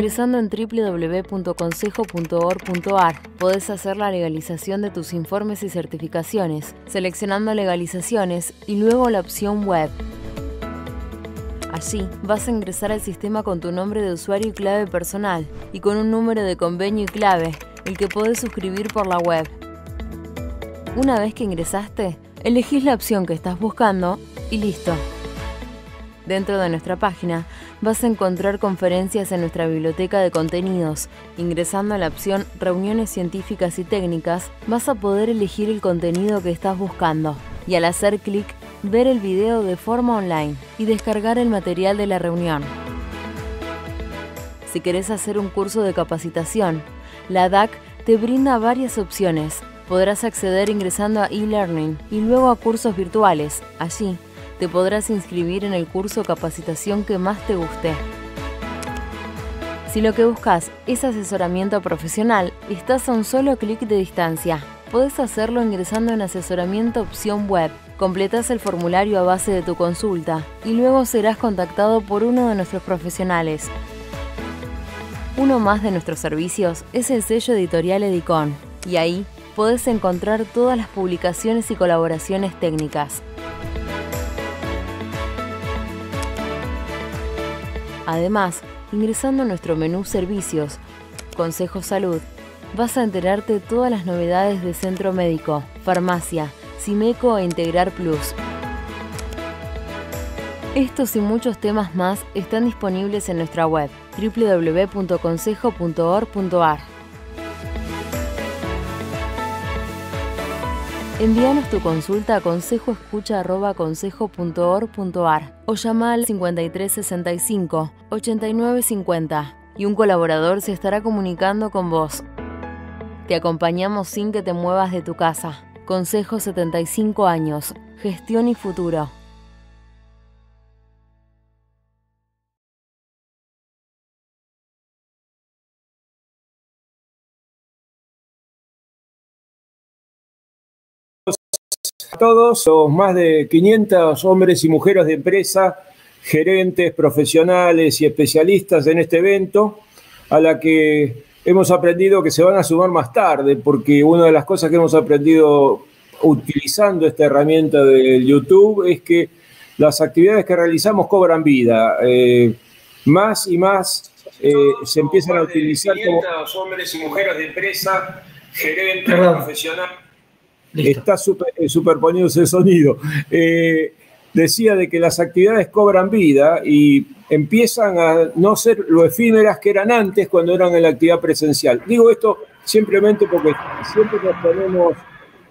Ingresando en www.consejo.org.ar podés hacer la legalización de tus informes y certificaciones, seleccionando legalizaciones y luego la opción web. Allí vas a ingresar al sistema con tu nombre de usuario y clave personal y con un número de convenio y clave, el que podés suscribir por la web. Una vez que ingresaste, elegís la opción que estás buscando y listo. Dentro de nuestra página vas a encontrar conferencias en nuestra biblioteca de contenidos. Ingresando a la opción Reuniones científicas y técnicas, vas a poder elegir el contenido que estás buscando y al hacer clic, ver el video de forma online y descargar el material de la reunión. Si querés hacer un curso de capacitación, la DAC te brinda varias opciones. Podrás acceder ingresando a e-learning y luego a cursos virtuales. Allí te podrás inscribir en el curso o capacitación que más te guste. Si lo que buscas es asesoramiento profesional, estás a un solo clic de distancia. Podés hacerlo ingresando en Asesoramiento opción web. Completás el formulario a base de tu consulta y luego serás contactado por uno de nuestros profesionales. Uno más de nuestros servicios es el sello editorial Edicon, y ahí podés encontrar todas las publicaciones y colaboraciones técnicas. Además, ingresando a nuestro menú Servicios, Consejo Salud, vas a enterarte de todas las novedades de Centro Médico, Farmacia, Simeco e Integrar Plus. Estos y muchos temas más están disponibles en nuestra web www.consejo.org.ar. Envíanos tu consulta a consejoescucha@consejo.org.ar o llama al 5365 8950 y un colaborador se estará comunicando con vos. Te acompañamos sin que te muevas de tu casa. Consejo 75 años. Gestión y futuro. A todos los más de 500 hombres y mujeres de empresa, gerentes, profesionales y especialistas en este evento, a la que hemos aprendido que se van a sumar más tarde, porque una de las cosas que hemos aprendido utilizando esta herramienta del YouTube es que las actividades que realizamos cobran vida. Más y más se empiezan a utilizar como hombres y mujeres de empresa, gerentes, profesionales. Listo. Está superponiéndose el sonido. Decía de que las actividades cobran vida y empiezan a no ser lo efímeras que eran antes cuando eran en la actividad presencial. Digo esto simplemente porque siempre nos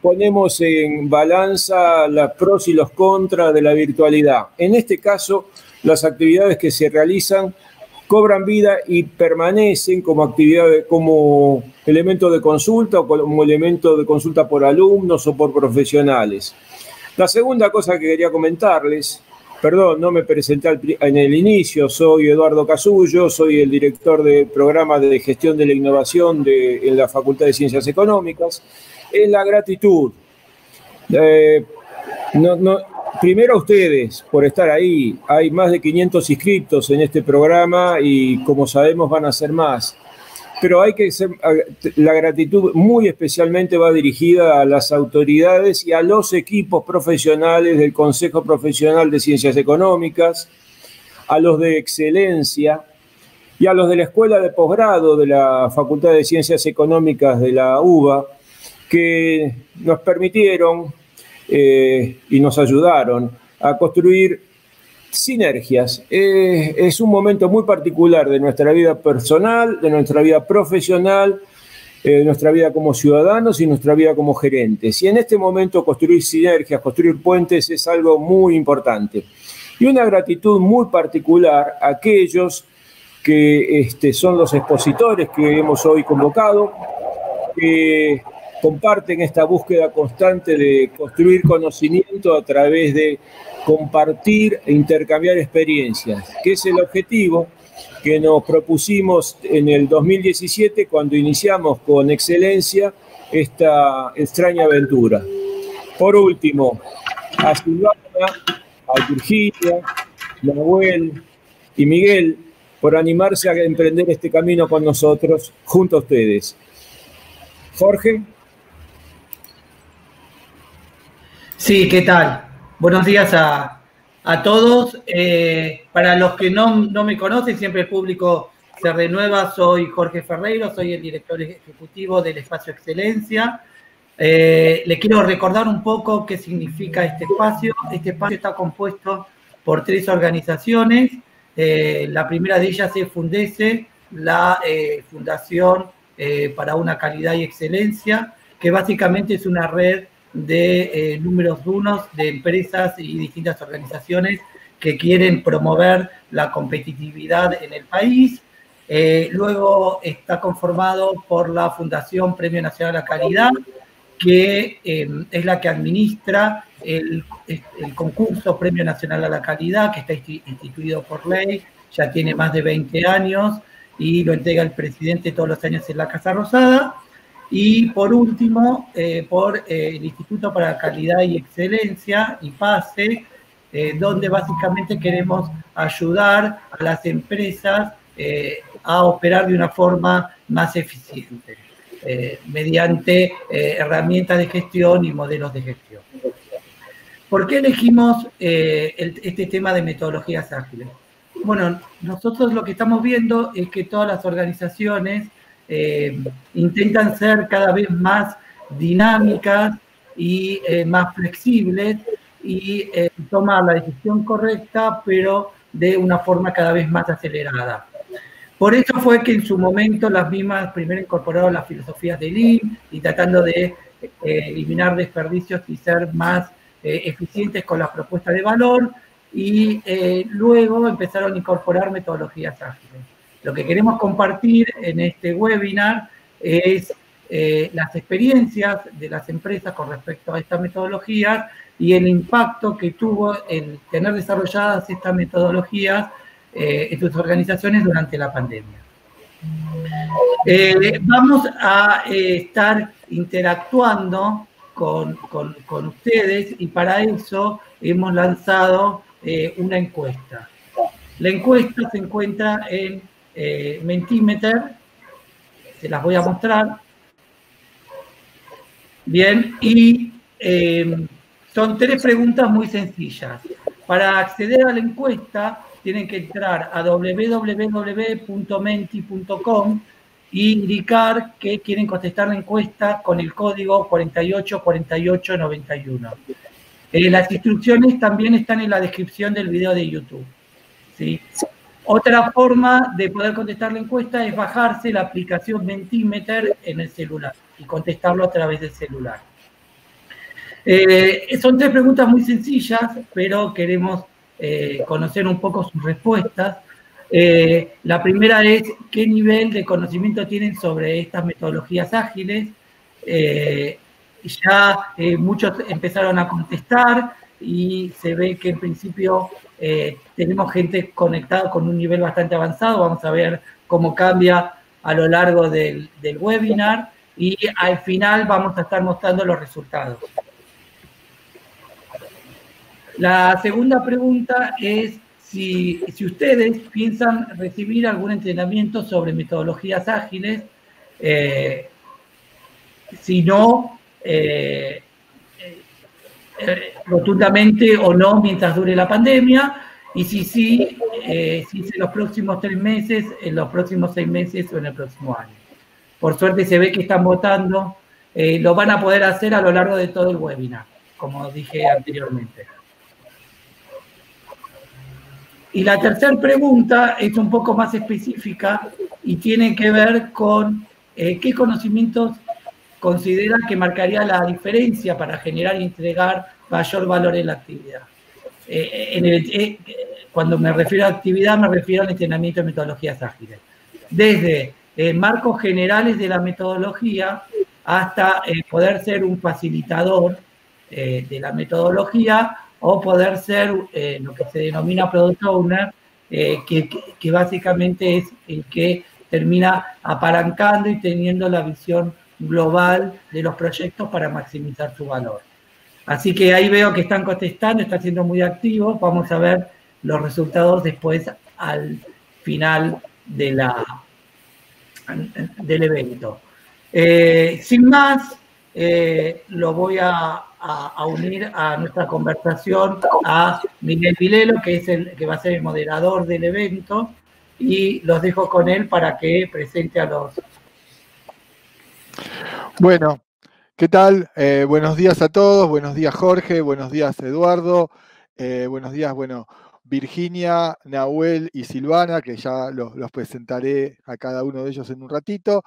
ponemos en balanza los pros y los contras de la virtualidad. En este caso, las actividades que se realizan cobran vida y permanecen como actividades, como elemento de consulta o como elemento de consulta por alumnos o por profesionales. La segunda cosa que quería comentarles, perdón, no me presenté en el inicio, soy Eduardo Casullo, soy el director del programa de gestión de la innovación en la Facultad de Ciencias Económicas, es la gratitud. Primero a ustedes por estar ahí. Hay más de 500 inscritos en este programa y como sabemos van a ser más. Pero la gratitud muy especialmente va dirigida a las autoridades y a los equipos profesionales del Consejo Profesional de Ciencias Económicas, a los de Excelencia y a los de la Escuela de Posgrado de la Facultad de Ciencias Económicas de la UBA, que nos permitieron y nos ayudaron a construir sinergias. Es un momento muy particular de nuestra vida personal, de nuestra vida profesional, de nuestra vida como ciudadanos y nuestra vida como gerentes. Y en este momento construir sinergias, construir puentes es algo muy importante. Y una gratitud muy particular a aquellos que son los expositores que hemos hoy convocado, que comparten esta búsqueda constante de construir conocimiento a través de compartir e intercambiar experiencias, que es el objetivo que nos propusimos en el 2017 cuando iniciamos con Excelencia esta extraña aventura. Por último, a Silvana, a Virginia, Nahuel y Miguel, por animarse a emprender este camino con nosotros, junto a ustedes. Jorge. Sí, ¿qué tal? Buenos días a todos. Para los que no me conocen, siempre el público se renueva. Soy Jorge Ferreiro, soy el director ejecutivo del Espacio Excelencia. Le quiero recordar un poco qué significa este espacio. Este espacio está compuesto por 3 organizaciones. La primera de ellas es Fundece, la Fundación para una Calidad y Excelencia, que básicamente es una red de números unos de empresas y distintas organizaciones que quieren promover la competitividad en el país. Luego está conformado por la Fundación Premio Nacional a la Calidad, que es la que administra el concurso Premio Nacional a la Calidad, que está instituido por ley, ya tiene más de 20 años y lo entrega el presidente todos los años en la Casa Rosada. Y por último, por el Instituto para la Calidad y Excelencia, IPACE, donde básicamente queremos ayudar a las empresas a operar de una forma más eficiente, mediante herramientas de gestión y modelos de gestión. ¿Por qué elegimos este tema de metodologías ágiles? Bueno, nosotros lo que estamos viendo es que todas las organizaciones intentan ser cada vez más dinámicas y más flexibles y tomar la decisión correcta, pero de una forma cada vez más acelerada. Por eso fue que en su momento las mismas primero incorporaron las filosofías de Lean y tratando de eliminar desperdicios y ser más eficientes con las propuestas de valor, y luego empezaron a incorporar metodologías ágiles. Lo que queremos compartir en este webinar es las experiencias de las empresas con respecto a estas metodologías y el impacto que tuvo el tener desarrolladas estas metodologías en sus organizaciones durante la pandemia. Vamos a estar interactuando con ustedes y para eso hemos lanzado una encuesta. La encuesta se encuentra en Mentimeter, se las voy a mostrar. Bien, y son 3 preguntas muy sencillas. Para acceder a la encuesta tienen que entrar a www.menti.com y indicar que quieren contestar la encuesta con el código 484891. Las instrucciones también están en la descripción del video de YouTube, ¿sí? Otra forma de poder contestar la encuesta es bajarse la aplicación Mentimeter en el celular y contestarlo a través del celular. Son 3 preguntas muy sencillas, pero queremos conocer un poco sus respuestas. La primera es, ¿qué nivel de conocimiento tienen sobre estas metodologías ágiles? Ya muchos empezaron a contestar y se ve que en principio tenemos gente conectada con un nivel bastante avanzado. Vamos a ver cómo cambia a lo largo del webinar y al final vamos a estar mostrando los resultados. La segunda pregunta es si ustedes piensan recibir algún entrenamiento sobre metodologías ágiles, si no, rotundamente o no mientras dure la pandemia, y si sí, si en los próximos 3 meses, en los próximos 6 meses o en el próximo año. Por suerte se ve que están votando, lo van a poder hacer a lo largo de todo el webinar, como dije anteriormente. Y la tercera pregunta es un poco más específica y tiene que ver con qué conocimientos considera que marcaría la diferencia para generar y entregar mayor valor en la actividad. Cuando me refiero a actividad, me refiero al entrenamiento de metodologías ágiles. Desde marcos generales de la metodología hasta poder ser un facilitador de la metodología o poder ser lo que se denomina Product Owner, que básicamente es el que termina apalancando y teniendo la visión global de los proyectos para maximizar su valor. Así que ahí veo que están contestando, están siendo muy activos. Vamos a ver los resultados después al final del evento. Sin más, lo voy a unir a nuestra conversación a Miguel Vilelo, que va a ser el moderador del evento, y los dejo con él para que presente a los... Bueno, ¿qué tal? Buenos días a todos, buenos días Jorge, buenos días Eduardo, buenos días, Virginia, Nahuel y Silvana, que ya los presentaré a cada uno de ellos en un ratito.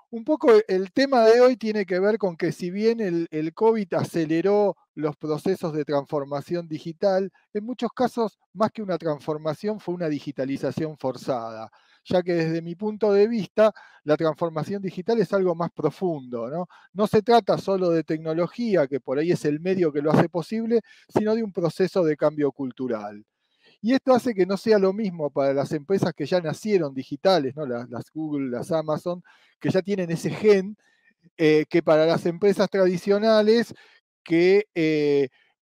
Un poco el tema de hoy tiene que ver con que si bien el COVID aceleró los procesos de transformación digital, en muchos casos, más que una transformación, fue una digitalización forzada, ya que desde mi punto de vista, la transformación digital es algo más profundo, ¿no? No se trata solo de tecnología, que por ahí es el medio que lo hace posible, sino de un proceso de cambio cultural. Y esto hace que no sea lo mismo para las empresas que ya nacieron digitales, ¿no? Las Google, las Amazon, que ya tienen ese gen, que para las empresas tradicionales,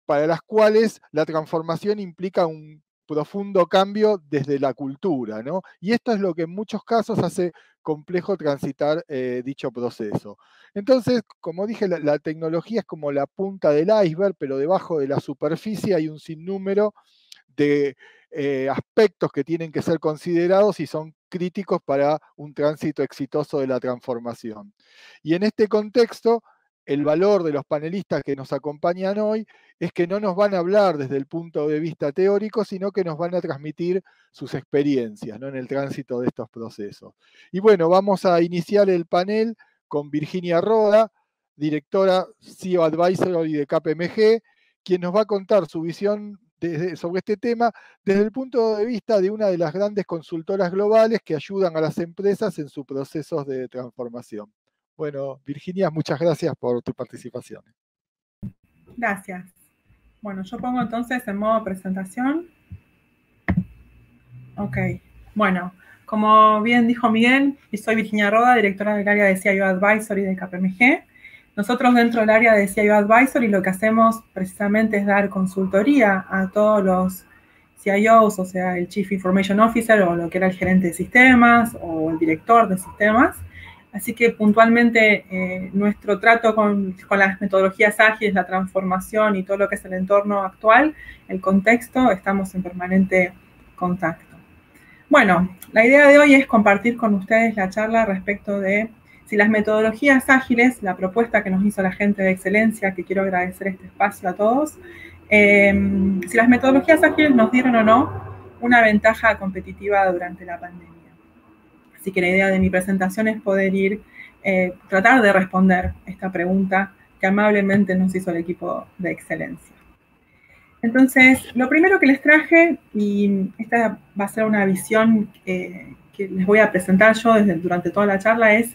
para las cuales la transformación implica un profundo cambio desde la cultura, ¿no? Y esto es lo que en muchos casos hace complejo transitar dicho proceso. Entonces, como dije, la tecnología es como la punta del iceberg, pero debajo de la superficie hay un sinnúmero de aspectos que tienen que ser considerados y son críticos para un tránsito exitoso de la transformación. Y en este contexto, el valor de los panelistas que nos acompañan hoy es que no nos van a hablar desde el punto de vista teórico, sino que nos van a transmitir sus experiencias, ¿no? En el tránsito de estos procesos. Y bueno, vamos a iniciar el panel con Virginia Roda, directora CEO Advisory de KPMG, quien nos va a contar su visión sobre este tema desde el punto de vista de una de las grandes consultoras globales que ayudan a las empresas en sus procesos de transformación. Bueno, Virginia, muchas gracias por tu participación. Gracias. Bueno, yo pongo entonces en modo presentación. Ok. Bueno, como bien dijo Miguel, yo soy Virginia Roda, directora del área de CIO Advisory de KPMG. Nosotros dentro del área de CIO Advisory lo que hacemos precisamente es dar consultoría a todos los CIOs, o sea, el Chief Information Officer o lo que era el gerente de sistemas o el director de sistemas. Así que puntualmente nuestro trato con las metodologías ágiles, la transformación y todo lo que es el entorno actual, el contexto, estamos en permanente contacto. Bueno, la idea de hoy es compartir con ustedes la charla respecto de si las metodologías ágiles, la propuesta que nos hizo la gente de Excelencia, que quiero agradecer este espacio a todos, si las metodologías ágiles nos dieron o no una ventaja competitiva durante la pandemia. Así que la idea de mi presentación es poder tratar de responder esta pregunta que amablemente nos hizo el equipo de Excelencia. Entonces, lo primero que les traje, y esta va a ser una visión que les voy a presentar yo durante toda la charla, es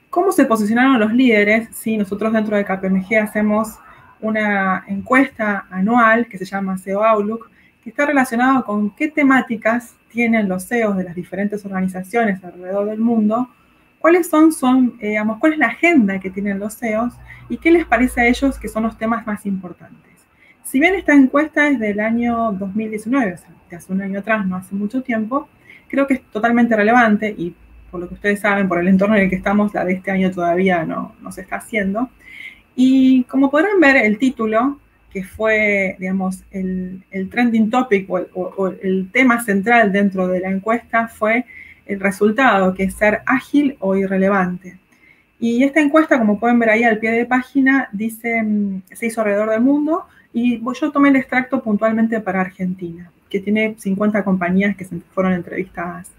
cómo se posicionaron los líderes. ¿Sí? Nosotros dentro de KPMG hacemos una encuesta anual que se llama CEO Outlook, que está relacionado con qué temáticas tienen los CEOs de las diferentes organizaciones alrededor del mundo, cuál es la agenda que tienen los CEOs y qué les parece a ellos que son los temas más importantes. Si bien esta encuesta es del año 2019, o sea, de hace un año atrás, no hace mucho tiempo, creo que es totalmente relevante y por lo que ustedes saben, por el entorno en el que estamos, la de este año todavía no se está haciendo. Y como podrán ver, el título, que fue, digamos, el trending topic o el tema central dentro de la encuesta fue el resultado, que es ser ágil o irrelevante. Y esta encuesta, como pueden ver ahí al pie de página, dice, se hizo alrededor del mundo, y yo tomé el extracto puntualmente para Argentina, que tiene 50 compañías que se fueron entrevistadas.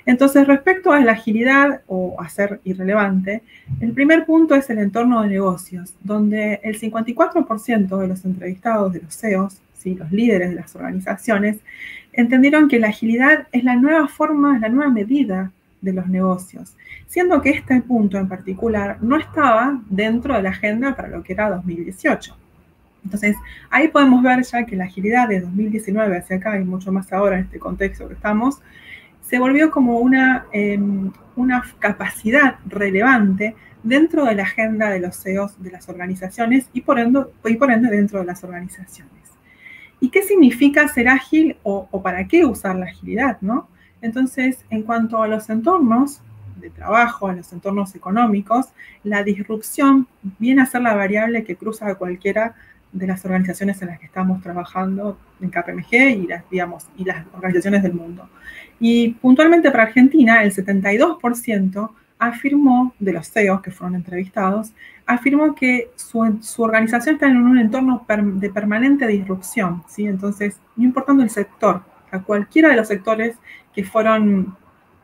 Entonces, respecto a la agilidad o a ser irrelevante, el primer punto es el entorno de negocios, donde el 54% de los entrevistados de los CEOs, ¿sí? Los líderes de las organizaciones, entendieron que la agilidad es la nueva forma, es la nueva medida de los negocios, siendo que este punto en particular no estaba dentro de la agenda para lo que era 2018. Entonces, ahí podemos ver ya que la agilidad de 2019 hacia acá y mucho más ahora en este contexto que estamos, se volvió como una capacidad relevante dentro de la agenda de los CEOs de las organizaciones y por ende dentro de las organizaciones. ¿Y qué significa ser ágil o para qué usar la agilidad, ¿no? Entonces, en cuanto a los entornos de trabajo, a los entornos económicos, la disrupción viene a ser la variable que cruza a cualquiera de las organizaciones en las que estamos trabajando en KPMG y las organizaciones del mundo. Y puntualmente para Argentina, el 72% afirmó, de los CEOs que fueron entrevistados, afirmó que su organización está en un entorno de permanente disrupción, ¿sí? Entonces, no importando el sector, a cualquiera de los sectores que fueron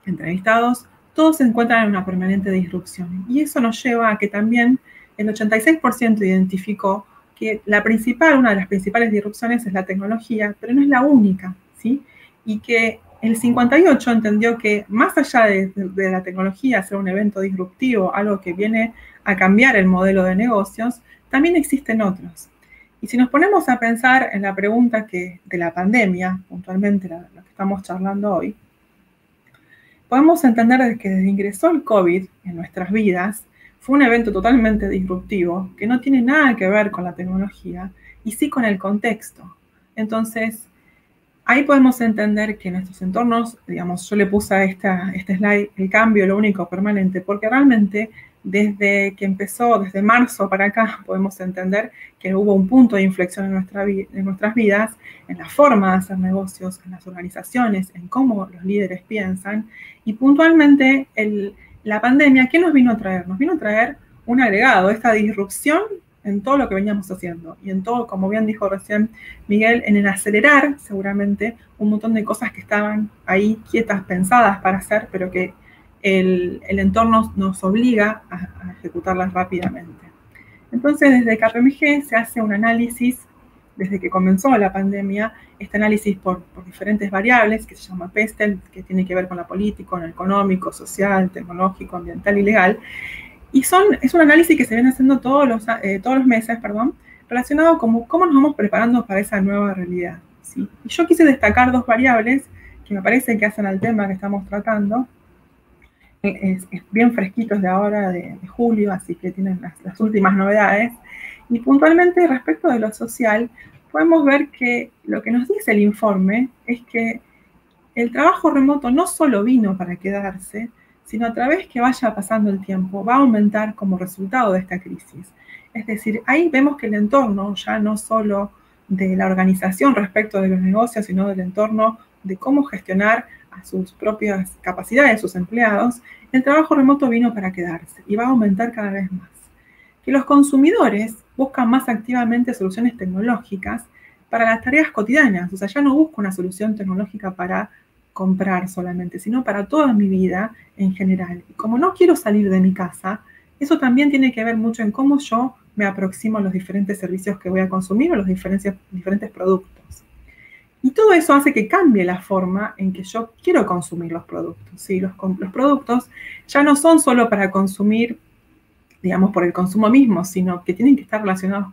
entrevistados, todos se encuentran en una permanente disrupción. Y eso nos lleva a que también el 86% identificó que una de las principales disrupciones es la tecnología, pero no es la única, ¿sí? Y que el 58% entendió que más allá de la tecnología ser un evento disruptivo, algo que viene a cambiar el modelo de negocios, también existen otros. Y si nos ponemos a pensar en la pregunta de la pandemia, puntualmente la que estamos charlando hoy, podemos entender que desde que ingresó el COVID en nuestras vidas, fue un evento totalmente disruptivo que no tiene nada que ver con la tecnología y sí con el contexto. Entonces, ahí podemos entender que nuestros entornos, digamos, yo le puse a este slide el cambio, lo único permanente, porque realmente desde que empezó, desde marzo para acá, podemos entender que hubo un punto de inflexión en nuestras vidas, en la forma de hacer negocios, en las organizaciones, en cómo los líderes piensan, y puntualmente la pandemia, ¿qué nos vino a traer? Nos vino a traer un agregado, esta disrupción en todo lo que veníamos haciendo y en todo, como bien dijo recién Miguel, en el acelerar seguramente un montón de cosas que estaban ahí quietas, pensadas para hacer, pero que el entorno nos obliga a ejecutarlas rápidamente. Entonces, desde KPMG se hace un análisis, desde que comenzó la pandemia, este análisis por diferentes variables, que se llama PESTEL, que tiene que ver con la política, con el económico, social, tecnológico, ambiental y legal. Y es un análisis que se viene haciendo todos los meses, relacionado con cómo nos vamos preparando para esa nueva realidad, ¿sí? Y yo quise destacar dos variables que me parece que hacen al tema que estamos tratando. Es bien fresquitos de ahora, de julio, así que tienen las últimas novedades. Y puntualmente respecto de lo social, podemos ver que lo que nos dice el informe es que el trabajo remoto no solo vino para quedarse, sino a través que vaya pasando el tiempo, va a aumentar como resultado de esta crisis. Es decir, ahí vemos que el entorno, ya no solo de la organización respecto de los negocios, sino del entorno de cómo gestionar a sus propias capacidades, sus empleados, el trabajo remoto vino para quedarse y va a aumentar cada vez más. Que los consumidores buscan más activamente soluciones tecnológicas para las tareas cotidianas, o sea, ya no busco una solución tecnológica para comprar solamente, sino para toda mi vida en general. Y como no quiero salir de mi casa, eso también tiene que ver mucho en cómo yo me aproximo a los diferentes servicios que voy a consumir o los diferentes productos. Y todo eso hace que cambie la forma en que yo quiero consumir los productos, ¿sí? Los productos ya no son solo para consumir, digamos, por el consumo mismo, sino que tienen que estar relacionados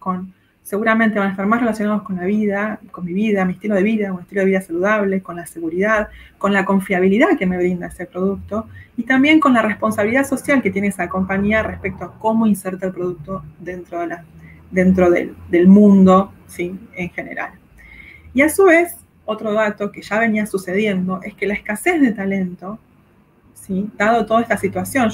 seguramente van a estar más relacionados con la vida, con mi vida, mi estilo de vida, un estilo de vida saludable, con la seguridad, con la confiabilidad que me brinda ese producto y también con la responsabilidad social que tiene esa compañía respecto a cómo inserta el producto dentro del mundo, ¿sí? En general. Y a su vez, otro dato que ya venía sucediendo es que la escasez de talento, ¿sí? Dado toda esta situación,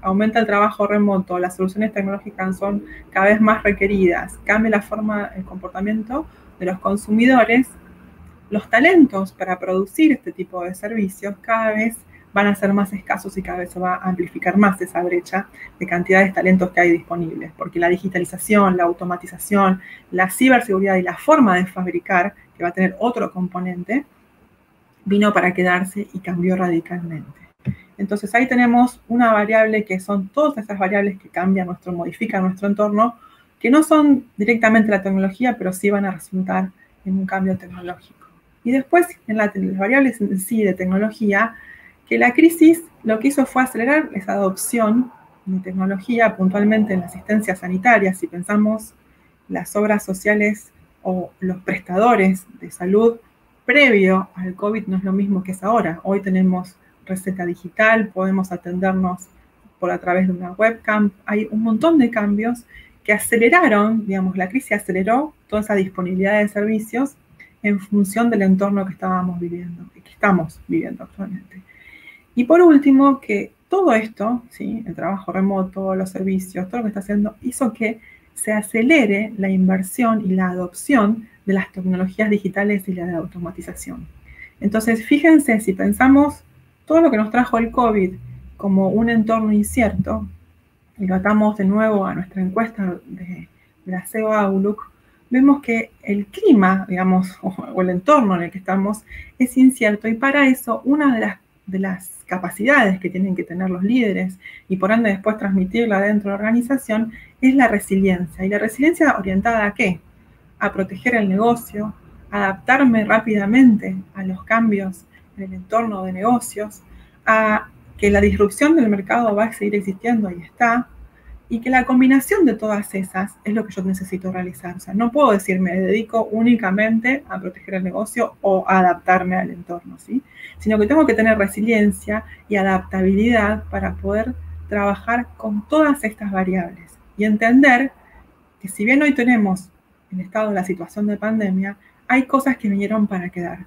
aumenta el trabajo remoto, las soluciones tecnológicas son cada vez más requeridas, cambia la forma, el comportamiento de los consumidores, los talentos para producir este tipo de servicios cada vez van a ser más escasos y cada vez se va a amplificar más esa brecha de cantidad de talentos que hay disponibles, porque la digitalización, la automatización, la ciberseguridad y la forma de fabricar, que va a tener otro componente, vino para quedarse y cambió radicalmente. Entonces ahí tenemos una variable que son todas esas variables que modifican nuestro entorno, que no son directamente la tecnología, pero sí van a resultar en un cambio tecnológico. Y después, en las variables en sí de tecnología, que la crisis lo que hizo fue acelerar esa adopción de tecnología, puntualmente en la asistencia sanitaria. Si pensamos las obras sociales o los prestadores de salud, previo al COVID no es lo mismo que es ahora. Hoy tenemos receta digital, podemos atendernos a través de una webcam. Hay un montón de cambios que aceleraron, digamos, la crisis aceleró toda esa disponibilidad de servicios en función del entorno que estábamos viviendo, y que estamos viviendo actualmente. Y por último, que todo esto, ¿sí? El trabajo remoto, los servicios, todo lo que está haciendo, hizo que se acelere la inversión y la adopción de las tecnologías digitales y la de automatización. Entonces, fíjense, si pensamos todo lo que nos trajo el COVID como un entorno incierto, y lo atamos de nuevo a nuestra encuesta de la SEO Outlook, vemos que el clima, digamos, o el entorno en el que estamos es incierto, y para eso una de las capacidades que tienen que tener los líderes y por ende después transmitirla dentro de la organización es la resiliencia. ¿Y la resiliencia orientada a qué? A proteger el negocio, adaptarme rápidamente a los cambios en el entorno de negocios, a que la disrupción del mercado va a seguir existiendo y está, y que la combinación de todas esas es lo que yo necesito realizar. O sea, no puedo decir me dedico únicamente a proteger el negocio o a adaptarme al entorno, ¿sí? Sino que tengo que tener resiliencia y adaptabilidad para poder trabajar con todas estas variables y entender que si bien hoy tenemos en estado la situación de pandemia, hay cosas que vinieron para quedarse.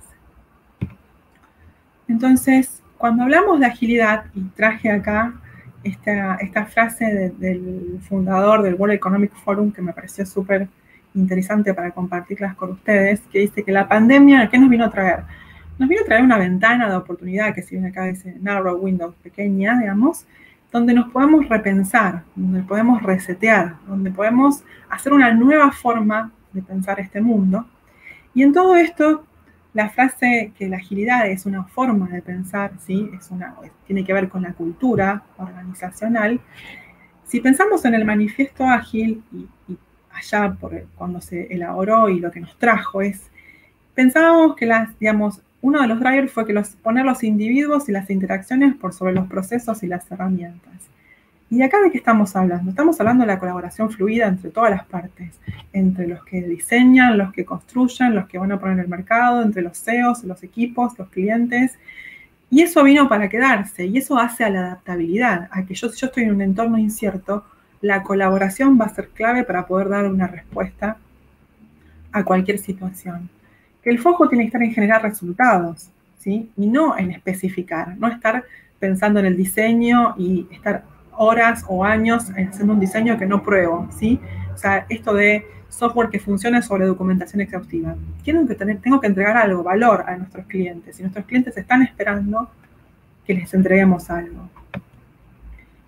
Entonces, cuando hablamos de agilidad, y traje acá esta frase del fundador del World Economic Forum, que me pareció súper interesante para compartirlas con ustedes, que dice que la pandemia, ¿qué nos vino a traer? Nos vino a traer una ventana de oportunidad, que si bien acá dice narrow window, pequeña, digamos, donde nos podemos repensar, donde podemos resetear, donde podemos hacer una nueva forma de pensar este mundo. Y en todo esto, la frase que la agilidad es una forma de pensar, ¿sí? Tiene que ver con la cultura organizacional. Si pensamos en el manifiesto ágil, y allá cuando se elaboró y lo que nos trajo pensábamos que uno de los drivers fue que poner los individuos y las interacciones por sobre los procesos y las herramientas. ¿Y de acá de qué estamos hablando? Estamos hablando de la colaboración fluida entre todas las partes, entre los que diseñan, los que construyen, los que van a poner en el mercado, entre los CEOs, los equipos, los clientes. Y eso vino para quedarse, y eso hace a la adaptabilidad, a que si yo estoy en un entorno incierto, la colaboración va a ser clave para poder dar una respuesta a cualquier situación. Que el foco tiene que estar en generar resultados, ¿sí? Y no en especificar, no estar pensando en el diseño y estar horas o años haciendo un diseño que no pruebo, ¿sí? O sea, esto de software que funcione sobre documentación exhaustiva. Tengo que entregar algo, valor a nuestros clientes, y nuestros clientes están esperando que les entreguemos algo.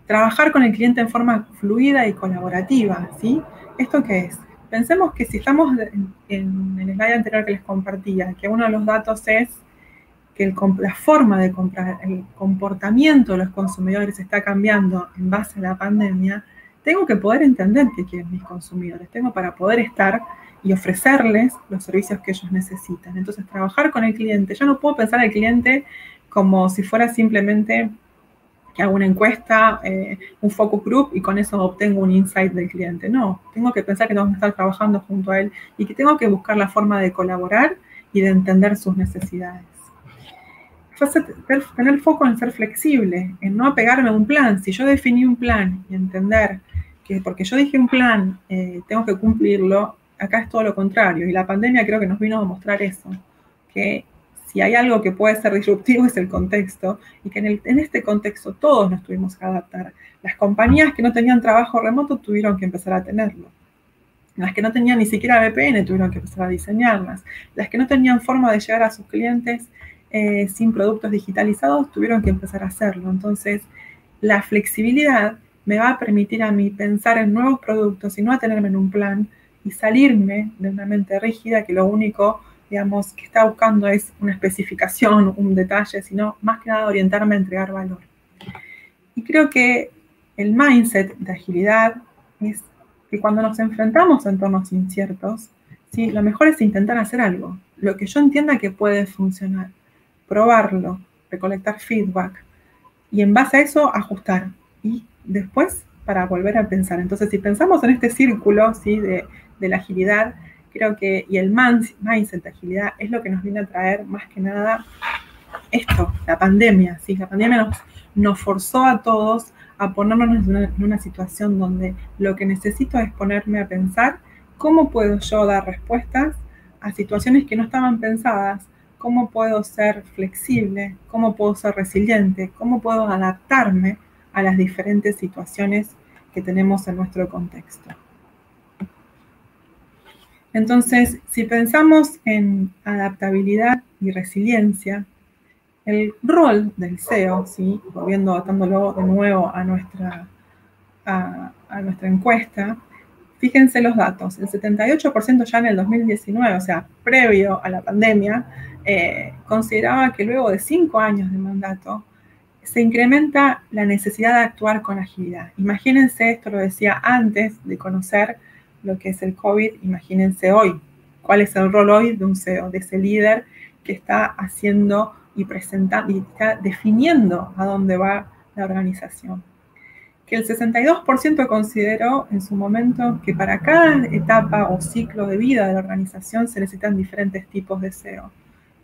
Trabajar con el cliente en forma fluida y colaborativa, ¿sí? ¿Esto qué es? Pensemos que si estamos en el slide anterior que les compartía, que uno de los datos es que la forma de comprar, el comportamiento de los consumidores está cambiando en base a la pandemia, tengo que poder entender qué quieren mis consumidores, tengo para poder estar y ofrecerles los servicios que ellos necesitan. Entonces, trabajar con el cliente, yo no puedo pensar al cliente como si fuera simplemente que hago una encuesta, un focus group, y con eso obtengo un insight del cliente. No, tengo que pensar que tengo que estar trabajando junto a él y que tengo que buscar la forma de colaborar y de entender sus necesidades. Tener foco en ser flexible, en no apegarme a un plan. Si yo definí un plan y entender que porque yo dije un plan tengo que cumplirlo, acá es todo lo contrario. Y la pandemia creo que nos vino a mostrar eso, que si hay algo que puede ser disruptivo es el contexto, y que en este contexto todos nos tuvimos que adaptar. Las compañías que no tenían trabajo remoto tuvieron que empezar a tenerlo. Las que no tenían ni siquiera VPN tuvieron que empezar a diseñarlas. Las que no tenían forma de llegar a sus clientes sin productos digitalizados tuvieron que empezar a hacerlo. Entonces, la flexibilidad me va a permitir a mí pensar en nuevos productos y no atenerme en un plan y salirme de una mente rígida que lo único, digamos, que está buscando es una especificación, un detalle, sino más que nada orientarme a entregar valor. Y creo que el mindset de agilidad es que cuando nos enfrentamos a entornos inciertos, ¿sí? Lo mejor es intentar hacer algo, lo que yo entienda que puede funcionar, probarlo, recolectar feedback y en base a eso ajustar y después para volver a pensar. Entonces, si pensamos en este círculo, ¿sí? de la agilidad, creo que, y el mindset de agilidad es lo que nos viene a traer más que nada esto, la pandemia, ¿sí? La pandemia nos forzó a todos a ponernos en una situación donde lo que necesito es ponerme a pensar cómo puedo yo dar respuestas a situaciones que no estaban pensadas, cómo puedo ser flexible, cómo puedo ser resiliente, cómo puedo adaptarme a las diferentes situaciones que tenemos en nuestro contexto. Entonces, si pensamos en adaptabilidad y resiliencia, el rol del SEO, ¿sí? Atándolo de nuevo a nuestra encuesta, fíjense los datos, el 78% ya en el 2019, o sea, previo a la pandemia, consideraba que luego de 5 años de mandato, se incrementa la necesidad de actuar con agilidad. Imagínense, esto lo decía antes de conocer lo que es el COVID, imagínense hoy, cuál es el rol hoy de un CEO, de ese líder que está haciendo y presentando y está definiendo a dónde va la organización. Que el 62% consideró en su momento que para cada etapa o ciclo de vida de la organización se necesitan diferentes tipos de SEO.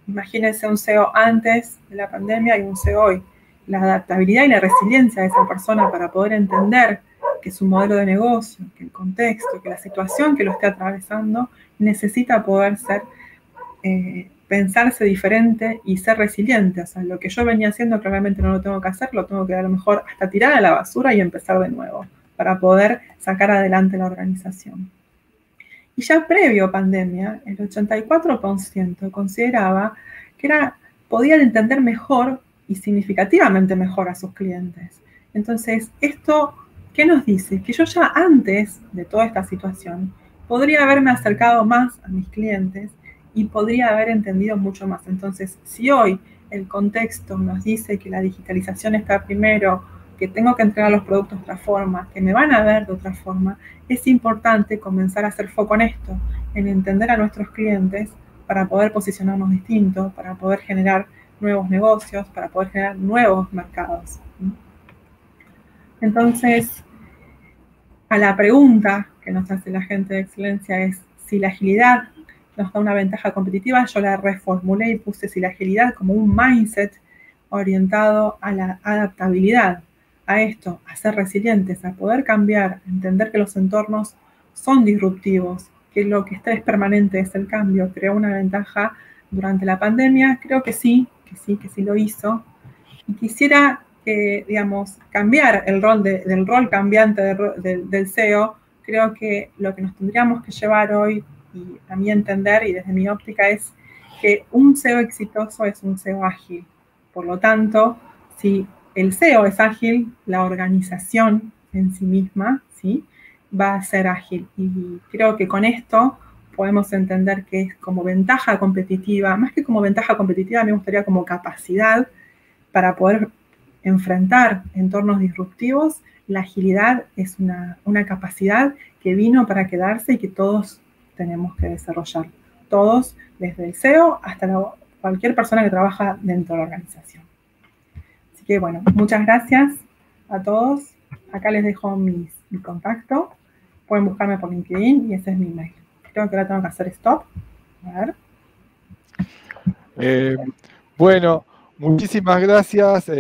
Imagínense un SEO antes de la pandemia y un SEO hoy. La adaptabilidad y la resiliencia de esa persona para poder entender que su modelo de negocio, que el contexto, que la situación que lo esté atravesando necesita poder ser, pensarse diferente y ser resiliente. O sea, lo que yo venía haciendo claramente no lo tengo que hacer, lo tengo que a lo mejor hasta tirar a la basura y empezar de nuevo para poder sacar adelante la organización. Y ya previo a pandemia, el 84% consideraba que podían entender mejor y significativamente mejor a sus clientes. Entonces, ¿esto qué nos dice? Que yo ya antes de toda esta situación podría haberme acercado más a mis clientes y podría haber entendido mucho más. Entonces, si hoy el contexto nos dice que la digitalización está primero, que tengo que entregar los productos de otra forma, que me van a ver de otra forma, es importante comenzar a hacer foco en esto, en entender a nuestros clientes para poder posicionarnos distintos, para poder generar nuevos negocios, para poder generar nuevos mercados. Entonces, a la pregunta que nos hace la gente de excelencia es si la agilidad nos da una ventaja competitiva, yo la reformulé y puse si la agilidad como un mindset orientado a la adaptabilidad, a esto, a ser resilientes, a poder cambiar, a entender que los entornos son disruptivos, que lo que está es permanente, es el cambio, creó una ventaja durante la pandemia. Creo que sí lo hizo. Y quisiera, digamos, cambiar el rol del rol cambiante del SEO. Creo que lo que nos tendríamos que llevar hoy, y a mi entender y desde mi óptica, es que un SEO exitoso es un SEO ágil. Por lo tanto, si el SEO es ágil, la organización en sí misma, ¿sí?, va a ser ágil. Y creo que con esto podemos entender que es como ventaja competitiva, más que como ventaja competitiva, me gustaría como capacidad para poder enfrentar entornos disruptivos. La agilidad es una capacidad que vino para quedarse y que todos tenemos que desarrollar. Todos, desde el SEO hasta cualquier persona que trabaja dentro de la organización. Así que bueno, muchas gracias a todos. Acá les dejo mi contacto. Pueden buscarme por LinkedIn y ese es mi mail. Creo que ahora tengo que hacer stop. A ver. Bueno, muchísimas gracias,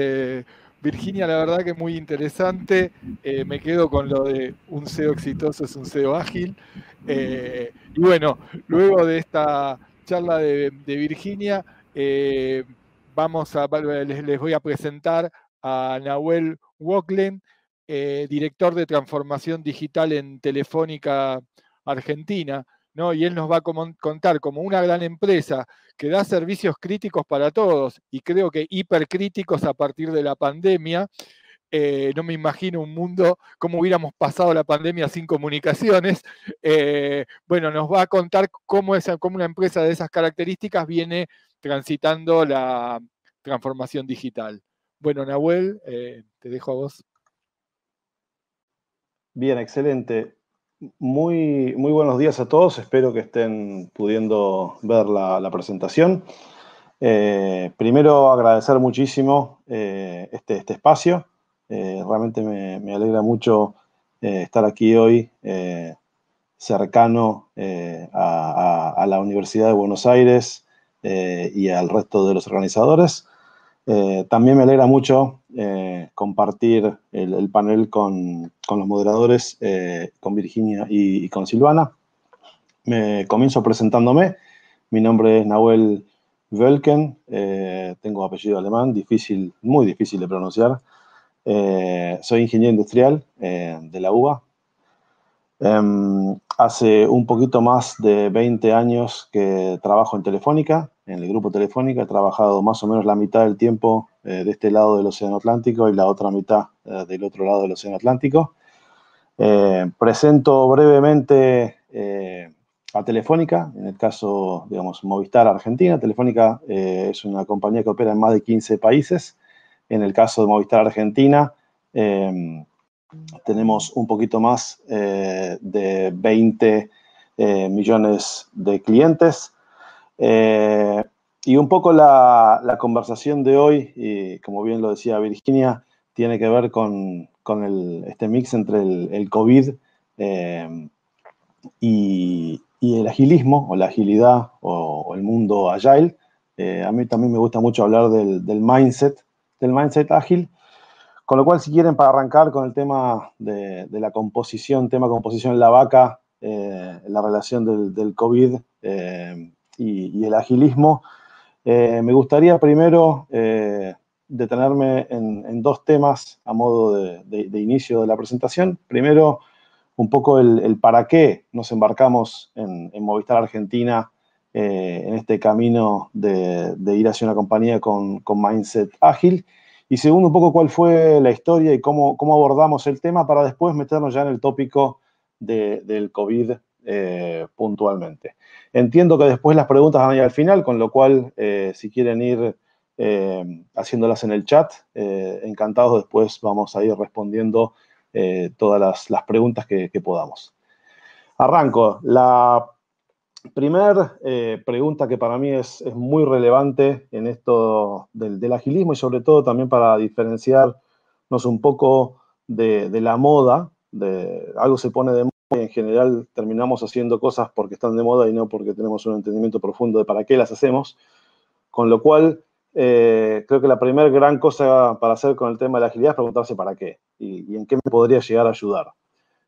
Virginia, la verdad que muy interesante. Me quedo con lo de un SEO exitoso es un SEO ágil. Y bueno, luego de esta charla de Virginia, les voy a presentar a Nahuel Woklen, director de transformación digital en Telefónica Argentina, ¿no? Y él nos va a contar como una gran empresa que da servicios críticos para todos, y creo que hipercríticos a partir de la pandemia. No me imagino un mundo, cómo hubiéramos pasado la pandemia sin comunicaciones. Bueno, nos va a contar cómo una empresa de esas características viene transitando la transformación digital. Bueno, Nahuel, te dejo a vos. Bien, excelente. Muy buenos días a todos. Espero que estén pudiendo ver la presentación. Primero, agradecer muchísimo este espacio. Realmente me alegra mucho estar aquí hoy cercano a la Universidad de Buenos Aires y al resto de los organizadores. También me alegra mucho compartir el panel con los moderadores, con Virginia y con Silvana. Me comienzo presentándome. Mi nombre es Nahuel Wölken, tengo apellido alemán, muy difícil de pronunciar. Soy ingeniero industrial de la UBA. Hace un poquito más de 20 años que trabajo en Telefónica, en el grupo Telefónica. He trabajado más o menos la mitad del tiempo de este lado del Océano Atlántico y la otra mitad del otro lado del Océano Atlántico. Presento brevemente a Telefónica, en el caso, digamos, Movistar Argentina. Telefónica es una compañía que opera en más de 15 países. En el caso de Movistar Argentina, tenemos un poquito más de 20 millones de clientes. Y un poco la conversación de hoy, y como bien lo decía Virginia, tiene que ver con este mix entre el COVID y el agilismo, o la agilidad, o el mundo agile. A mí también me gusta mucho hablar del mindset ágil. Con lo cual, si quieren, para arrancar con el tema de la composición, composición en la vaca, la relación del COVID y el agilismo, me gustaría primero detenerme en dos temas a modo de inicio de la presentación. Primero, un poco el para qué nos embarcamos en Movistar Argentina en este camino de ir hacia una compañía con mindset ágil. Y segundo, un poco cuál fue la historia y cómo abordamos el tema para después meternos ya en el tópico del COVID puntualmente. Entiendo que después las preguntas van a ir al final, con lo cual, si quieren ir haciéndolas en el chat, encantados, después vamos a ir respondiendo todas las preguntas que podamos. Arranco. La primera pregunta que para mí es muy relevante en esto del agilismo y sobre todo también para diferenciarnos un poco de la moda. Algo se pone de moda y en general terminamos haciendo cosas porque están de moda y no porque tenemos un entendimiento profundo de para qué las hacemos. Con lo cual, creo que la primera gran cosa para hacer con el tema de la agilidad es preguntarse para qué y en qué me podría llegar a ayudar.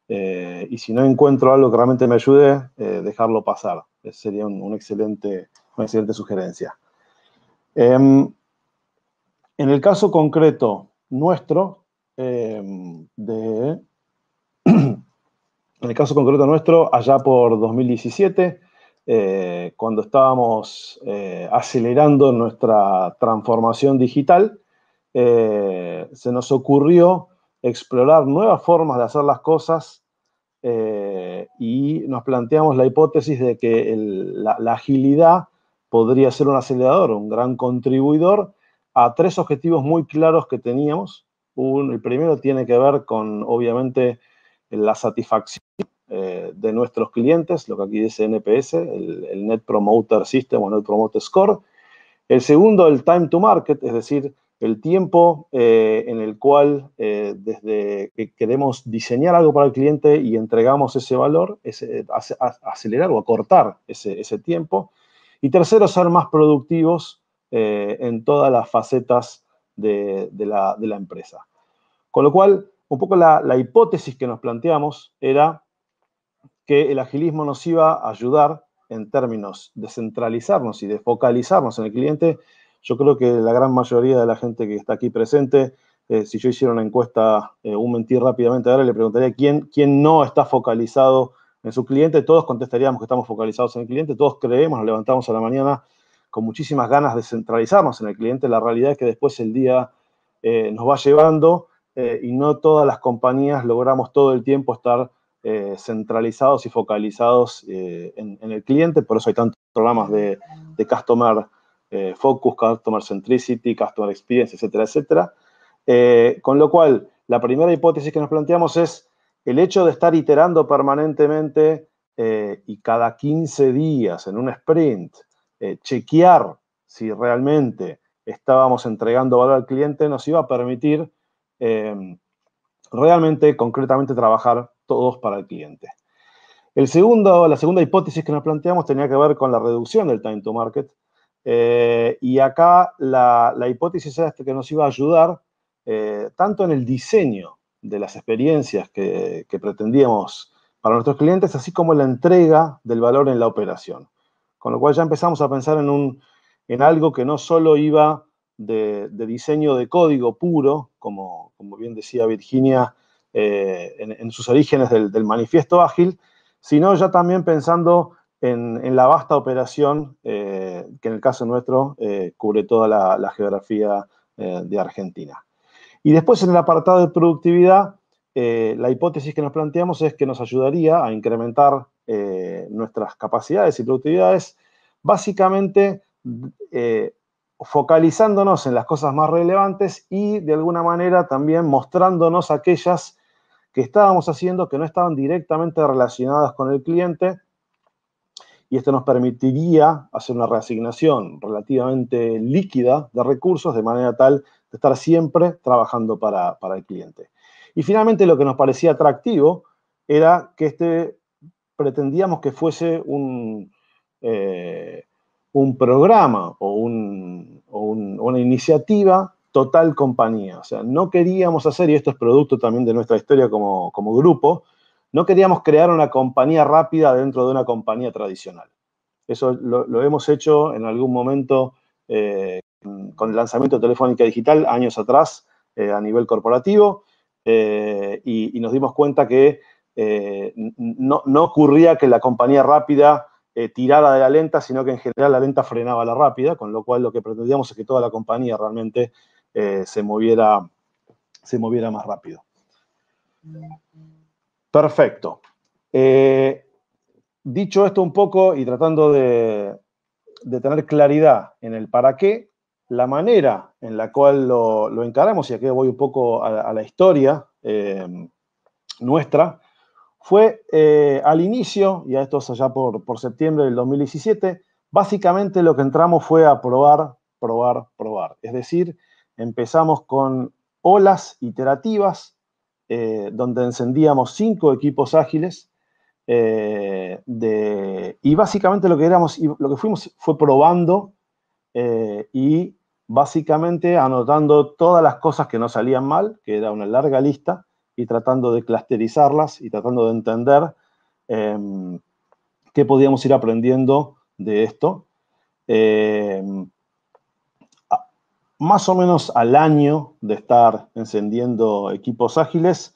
Y si no encuentro algo que realmente me ayude, dejarlo pasar. Sería una excelente sugerencia. En el caso concreto nuestro, allá por 2017, cuando estábamos acelerando nuestra transformación digital, se nos ocurrió explorar nuevas formas de hacer las cosas y nos planteamos la hipótesis de que la agilidad podría ser un acelerador, un gran contribuidor a tres objetivos muy claros que teníamos. El primero tiene que ver con, obviamente, la satisfacción de nuestros clientes, lo que aquí dice NPS, el Net Promoter System o Net Promoter Score. El segundo, el time to market, es decir, el tiempo en el cual desde que queremos diseñar algo para el cliente y entregamos ese valor, acelerar o acortar ese tiempo. Y tercero, ser más productivos en todas las facetas de la empresa. Con lo cual, un poco la hipótesis que nos planteamos era que el agilismo nos iba a ayudar en términos de centralizarnos y de focalizarnos en el cliente. Yo creo que la gran mayoría de la gente que está aquí presente, si yo hiciera una encuesta, un mentir rápidamente, ahora le preguntaría quién no está focalizado en su cliente. Todos contestaríamos que estamos focalizados en el cliente, todos creemos, nos levantamos a la mañana con muchísimas ganas de centralizarnos en el cliente. La realidad es que después el día nos va llevando y no todas las compañías logramos todo el tiempo estar centralizados y focalizados en el cliente. Por eso hay tantos programas de Customer Focus, Customer Centricity, Customer Experience, etcétera, etcétera. Con lo cual, la primera hipótesis que nos planteamos es el hecho de estar iterando permanentemente y cada 15 días en un sprint, chequear si realmente estábamos entregando valor al cliente, nos iba a permitir realmente, concretamente, trabajar todos para el cliente. La segunda hipótesis que nos planteamos tenía que ver con la reducción del time to market. Y acá la hipótesis era que nos iba a ayudar tanto en el diseño de las experiencias que pretendíamos para nuestros clientes, así como en la entrega del valor en la operación. Con lo cual ya empezamos a pensar en algo que no solo iba de diseño de código puro, como bien decía Virginia, en sus orígenes del manifiesto ágil, sino ya también pensando en la vasta operación que en el caso nuestro cubre toda la geografía de Argentina. Y después en el apartado de productividad, la hipótesis que nos planteamos es que nos ayudaría a incrementar nuestras capacidades y productividades, básicamente focalizándonos en las cosas más relevantes y de alguna manera también mostrándonos aquellas que estábamos haciendo que no estaban directamente relacionadas con el cliente, y esto nos permitiría hacer una reasignación relativamente líquida de recursos de manera tal de estar siempre trabajando para el cliente. Y finalmente lo que nos parecía atractivo era que pretendíamos que fuese un programa o una iniciativa total compañía. O sea, no queríamos hacer, y esto es producto también de nuestra historia como grupo, no queríamos crear una compañía rápida dentro de una compañía tradicional. Eso lo hemos hecho en algún momento con el lanzamiento de Telefónica Digital años atrás a nivel corporativo y nos dimos cuenta que no ocurría que la compañía rápida tirara de la lenta, sino que en general la lenta frenaba la rápida, con lo cual lo que pretendíamos es que toda la compañía realmente se moviera más rápido. Perfecto. Dicho esto un poco y tratando de tener claridad en el para qué, la manera en la cual lo encaramos, y aquí voy un poco a la historia nuestra, fue al inicio, y a esto es allá por septiembre del 2017, básicamente lo que entramos fue a probar. Es decir, empezamos con olas iterativas, donde encendíamos 5 equipos ágiles, y básicamente lo que fuimos fue probando y básicamente anotando todas las cosas que no salían mal, que era una larga lista, y tratando de clusterizarlas y tratando de entender qué podíamos ir aprendiendo de esto. Más o menos al año de estar encendiendo equipos ágiles,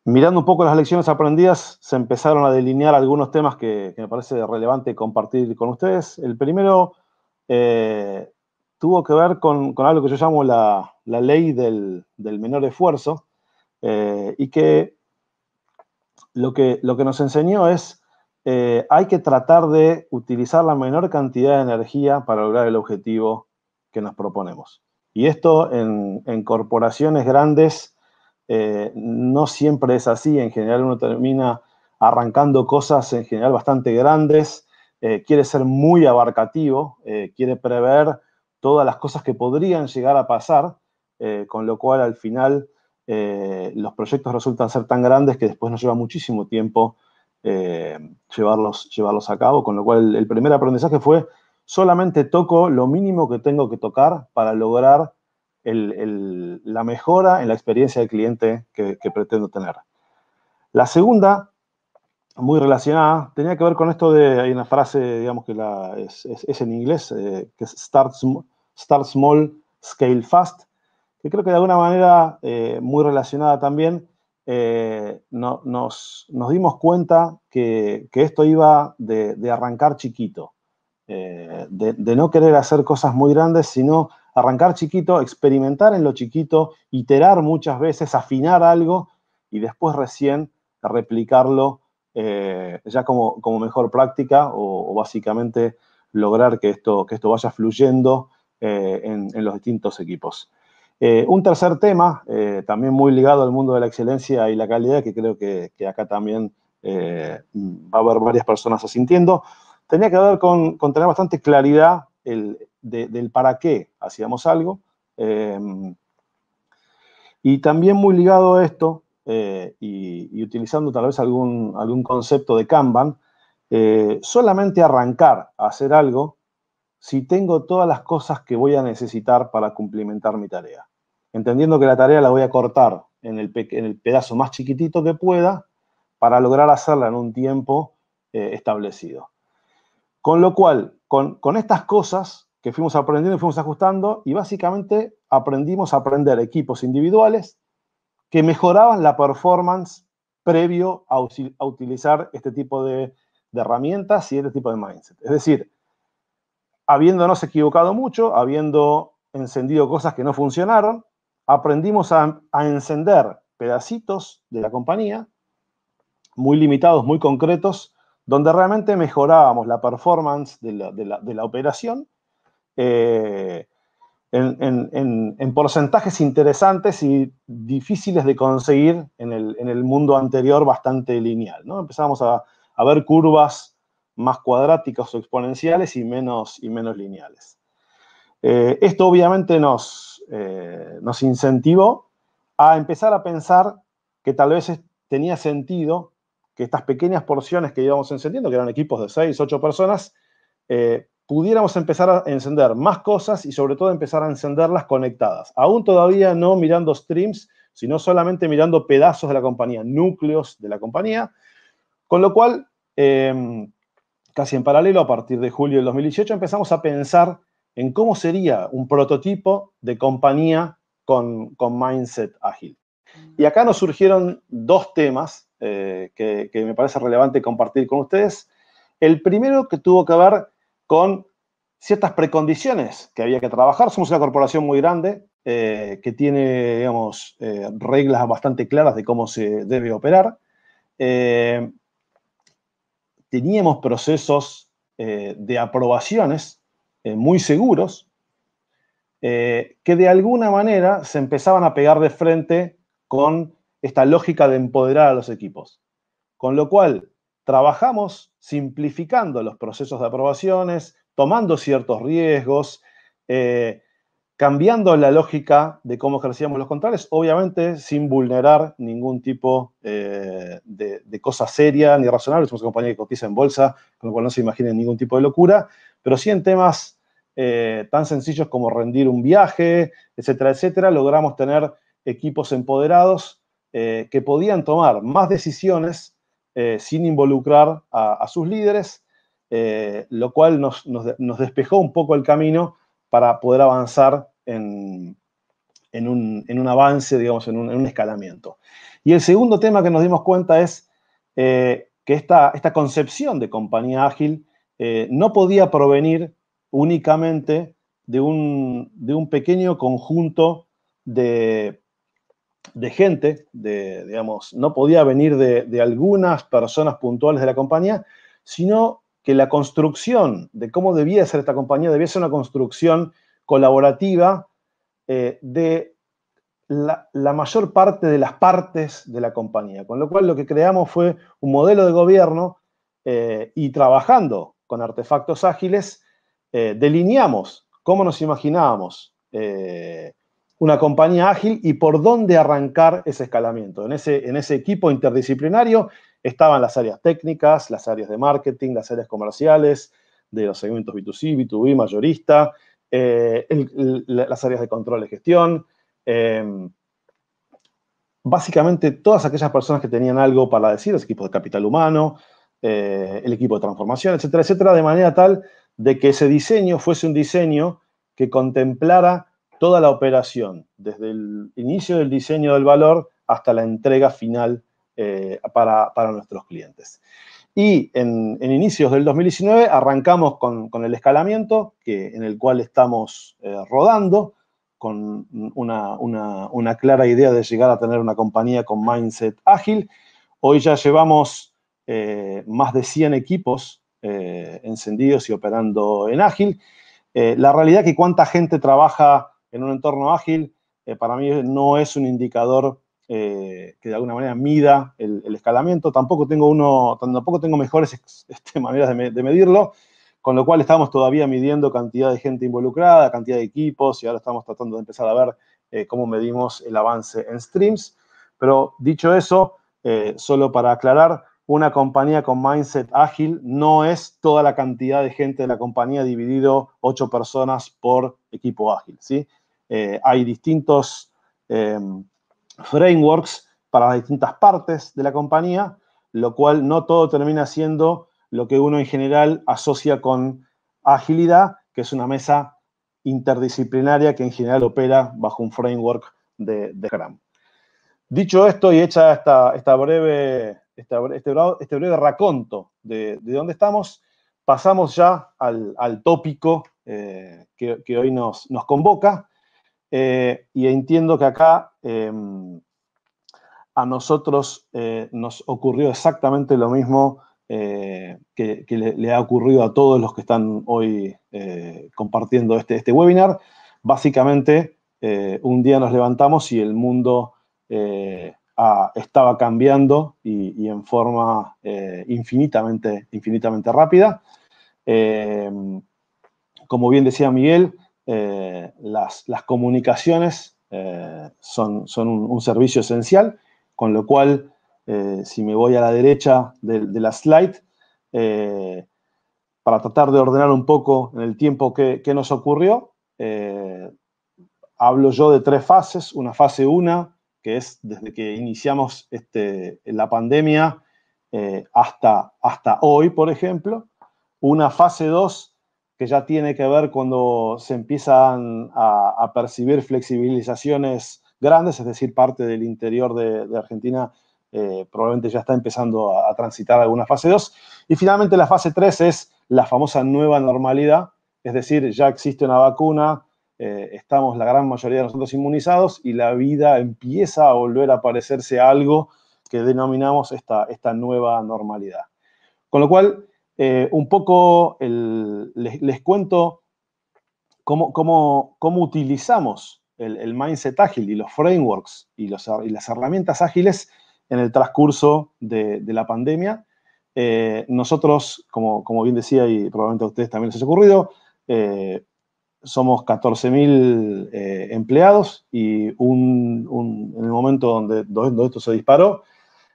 mirando un poco las lecciones aprendidas, se empezaron a delinear algunos temas que me parece relevante compartir con ustedes. El primero tuvo que ver con algo que yo llamo la ley del menor esfuerzo, y que lo que nos enseñó es hay que tratar de utilizar la menor cantidad de energía para lograr el objetivo que nos proponemos. Y esto en corporaciones grandes no siempre es así. En general uno termina arrancando cosas en general bastante grandes, quiere ser muy abarcativo, quiere prever todas las cosas que podrían llegar a pasar, con lo cual al final los proyectos resultan ser tan grandes que después nos lleva muchísimo tiempo llevarlos a cabo, con lo cual el primer aprendizaje fue solamente toco lo mínimo que tengo que tocar para lograr la mejora en la experiencia del cliente que pretendo tener. La segunda, muy relacionada, tenía que ver con esto hay una frase, digamos que es en inglés, que es start small, scale fast, que creo que de alguna manera muy relacionada también, nos dimos cuenta que esto iba de arrancar chiquito, de no querer hacer cosas muy grandes, sino arrancar chiquito, experimentar en lo chiquito, iterar muchas veces, afinar algo y después recién replicarlo ya como mejor práctica o básicamente lograr que esto vaya fluyendo en los distintos equipos. Un tercer tema, también muy ligado al mundo de la excelencia y la calidad, que creo que acá también va a haber varias personas asintiendo, tenía que ver con tener bastante claridad del para qué hacíamos algo. Y también muy ligado a esto, y utilizando tal vez algún concepto de Kanban, solamente arrancar a hacer algo si tengo todas las cosas que voy a necesitar para cumplimentar mi tarea? Entendiendo que la tarea la voy a cortar en el pedazo más chiquitito que pueda para lograr hacerla en un tiempo establecido. Con lo cual, con estas cosas que fuimos aprendiendo y fuimos ajustando, y básicamente aprendimos a aprender equipos individuales que mejoraban la performance previo a utilizar este tipo de herramientas y este tipo de mindset. Es decir, habiéndonos equivocado mucho, habiendo encendido cosas que no funcionaron, aprendimos a encender pedacitos de la compañía, muy limitados, muy concretos, donde realmente mejorábamos la performance de la operación en porcentajes interesantes y difíciles de conseguir en el mundo anterior bastante lineal, ¿no? Empezamos a ver curvas más cuadráticas o exponenciales y menos lineales. Esto obviamente nos incentivó a empezar a pensar que tal vez tenía sentido que estas pequeñas porciones que íbamos encendiendo, que eran equipos de 6, 8 personas, pudiéramos empezar a encender más cosas y sobre todo empezar a encenderlas conectadas. Aún todavía no mirando streams, sino solamente mirando pedazos de la compañía, núcleos de la compañía, con lo cual, casi en paralelo, a partir de julio del 2018, empezamos a pensar en cómo sería un prototipo de compañía con mindset ágil. Y acá nos surgieron dos temas que me parece relevante compartir con ustedes. El primero que tuvo que ver con ciertas precondiciones que había que trabajar. Somos una corporación muy grande que tiene, digamos, reglas bastante claras de cómo se debe operar. Teníamos procesos de aprobaciones muy seguros que de alguna manera se empezaban a pegar de frente con esta lógica de empoderar a los equipos. Con lo cual, trabajamos simplificando los procesos de aprobaciones, tomando ciertos riesgos, cambiando la lógica de cómo ejercíamos los controles, obviamente sin vulnerar ningún tipo de cosa seria ni razonable. Somos una compañía que cotiza en bolsa, con lo cual no se imaginen ningún tipo de locura, pero sí en temas tan sencillos como rendir un viaje, etcétera, etcétera, logramos tener equipos empoderados que podían tomar más decisiones sin involucrar a sus líderes, lo cual nos despejó un poco el camino para poder avanzar en un avance, digamos, en un escalamiento. Y el segundo tema que nos dimos cuenta es que esta concepción de compañía ágil no podía provenir únicamente de un pequeño conjunto de gente, digamos, no podía venir de algunas personas puntuales de la compañía, sino que la construcción de cómo debía ser esta compañía debía ser una construcción colaborativa de la mayor parte de las partes de la compañía. Con lo cual lo que creamos fue un modelo de gobierno y trabajando con artefactos ágiles, delineamos cómo nos imaginábamos una compañía ágil y por dónde arrancar ese escalamiento. En ese equipo interdisciplinario estaban las áreas técnicas, las áreas de marketing, las áreas comerciales, de los segmentos B2C, B2B, mayorista, las áreas de control de gestión, básicamente todas aquellas personas que tenían algo para decir, los equipos de capital humano, el equipo de transformación, etcétera, etcétera, de manera tal de que ese diseño fuese un diseño que contemplara toda la operación, desde el inicio del diseño del valor hasta la entrega final para nuestros clientes. Y en inicios del 2019 arrancamos con el escalamiento, en el cual estamos rodando, con una clara idea de llegar a tener una compañía con mindset ágil. Hoy ya llevamos más de 100 equipos encendidos y operando en ágil. La realidad es que cuánta gente trabaja en un entorno ágil, para mí no es un indicador que de alguna manera mida el escalamiento. Tampoco tengo mejores maneras de medirlo, con lo cual estamos todavía midiendo cantidad de gente involucrada, cantidad de equipos, y ahora estamos tratando de empezar a ver cómo medimos el avance en streams. Pero dicho eso, solo para aclarar, una compañía con mindset ágil no es toda la cantidad de gente de la compañía dividido 8 personas por equipo ágil, ¿sí? Hay distintos frameworks para las distintas partes de la compañía, lo cual no todo termina siendo lo que uno en general asocia con agilidad, que es una mesa interdisciplinaria que en general opera bajo un framework de Scrum. Dicho esto y hecha este breve raconto de dónde estamos, pasamos ya al tópico que hoy nos convoca. Y entiendo que acá a nosotros nos ocurrió exactamente lo mismo que le ha ocurrido a todos los que están hoy compartiendo este webinar. Básicamente, un día nos levantamos y el mundo estaba cambiando y en forma infinitamente rápida. Como bien decía Miguel, las comunicaciones son un servicio esencial, con lo cual, si me voy a la derecha de la slide, para tratar de ordenar un poco en el tiempo que nos ocurrió, hablo yo de 3 fases. Una fase 1, que es desde que iniciamos la pandemia hasta hoy, por ejemplo. Una fase 2, que ya tiene que ver cuando se empiezan a percibir flexibilizaciones grandes, es decir, parte del interior de Argentina probablemente ya está empezando a transitar alguna fase 2. Y finalmente la fase 3 es la famosa nueva normalidad, es decir, ya existe una vacuna, estamos la gran mayoría de nosotros inmunizados y la vida empieza a volver a parecerse a algo que denominamos esta nueva normalidad. Con lo cual, un poco les cuento cómo utilizamos el mindset ágil y los frameworks y las herramientas ágiles en el transcurso de la pandemia. Nosotros, como bien decía, y probablemente a ustedes también les haya ocurrido, somos 14.000 empleados y en el momento donde esto se disparó,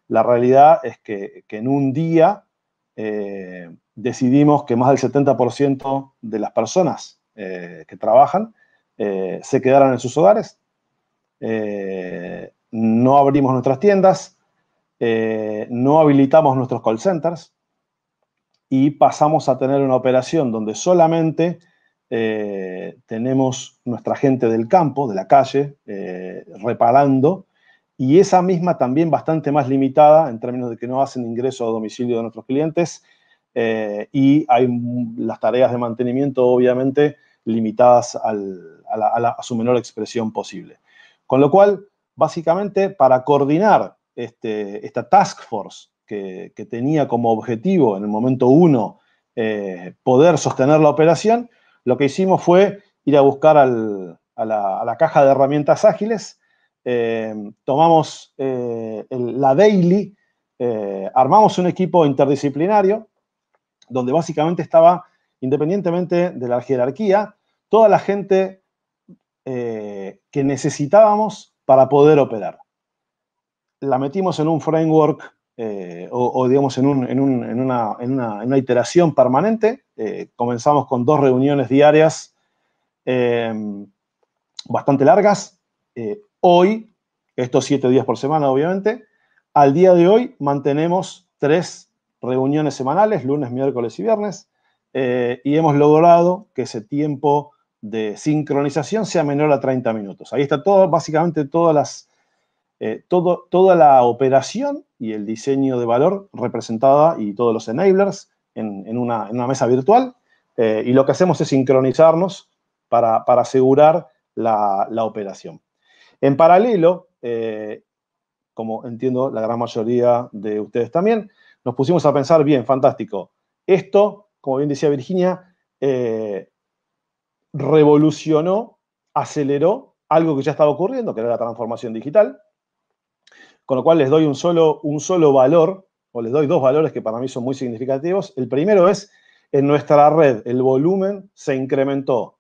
la realidad es que en un día decidimos que más del 70% de las personas que trabajan se quedaran en sus hogares. No abrimos nuestras tiendas, no habilitamos nuestros call centers y pasamos a tener una operación donde solamente tenemos nuestra gente del campo, de la calle, reparando, y esa misma también bastante más limitada en términos de que no hacen ingreso a domicilio de nuestros clientes y hay las tareas de mantenimiento obviamente limitadas a su menor expresión posible. Con lo cual, básicamente, para coordinar esta task force que tenía como objetivo en el momento 1 poder sostener la operación, lo que hicimos fue ir a buscar a la caja de herramientas ágiles, tomamos la daily, armamos un equipo interdisciplinario donde básicamente estaba, independientemente de la jerarquía, toda la gente que necesitábamos para poder operar. La metimos en un framework o digamos en una iteración permanente. Comenzamos con 2 reuniones diarias bastante largas. Hoy, estos 7 días por semana, obviamente, al día de hoy mantenemos 3 reuniones semanales, lunes, miércoles y viernes, y hemos logrado que ese tiempo de sincronización sea menor a 30 minutos. Ahí está básicamente toda la operación y el diseño de valor representada y todos los enablers en una mesa virtual, y lo que hacemos es sincronizarnos para asegurar la operación. En paralelo, como entiendo la gran mayoría de ustedes también, nos pusimos a pensar, bien, fantástico, esto, como bien decía Virginia, revolucionó, aceleró algo que ya estaba ocurriendo, que era la transformación digital, con lo cual les doy un solo valor, o les doy 2 valores que para mí son muy significativos. El primero es, en nuestra red, el volumen se incrementó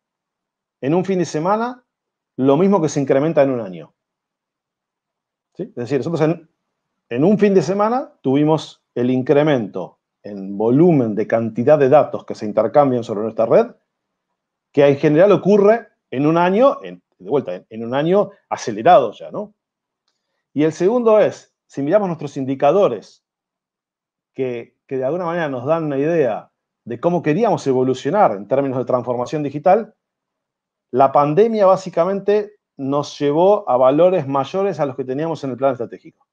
en un fin de semana lo mismo que se incrementa en un año. ¿Sí? Es decir, nosotros en un fin de semana tuvimos el incremento en volumen de cantidad de datos que se intercambian sobre nuestra red, que en general ocurre en un año, en un año acelerado ya, ¿no? Y el segundo es, si miramos nuestros indicadores, que de alguna manera nos dan una idea de cómo queríamos evolucionar en términos de transformación digital, la pandemia básicamente nos llevó a valores mayores a los que teníamos en el plan estratégico.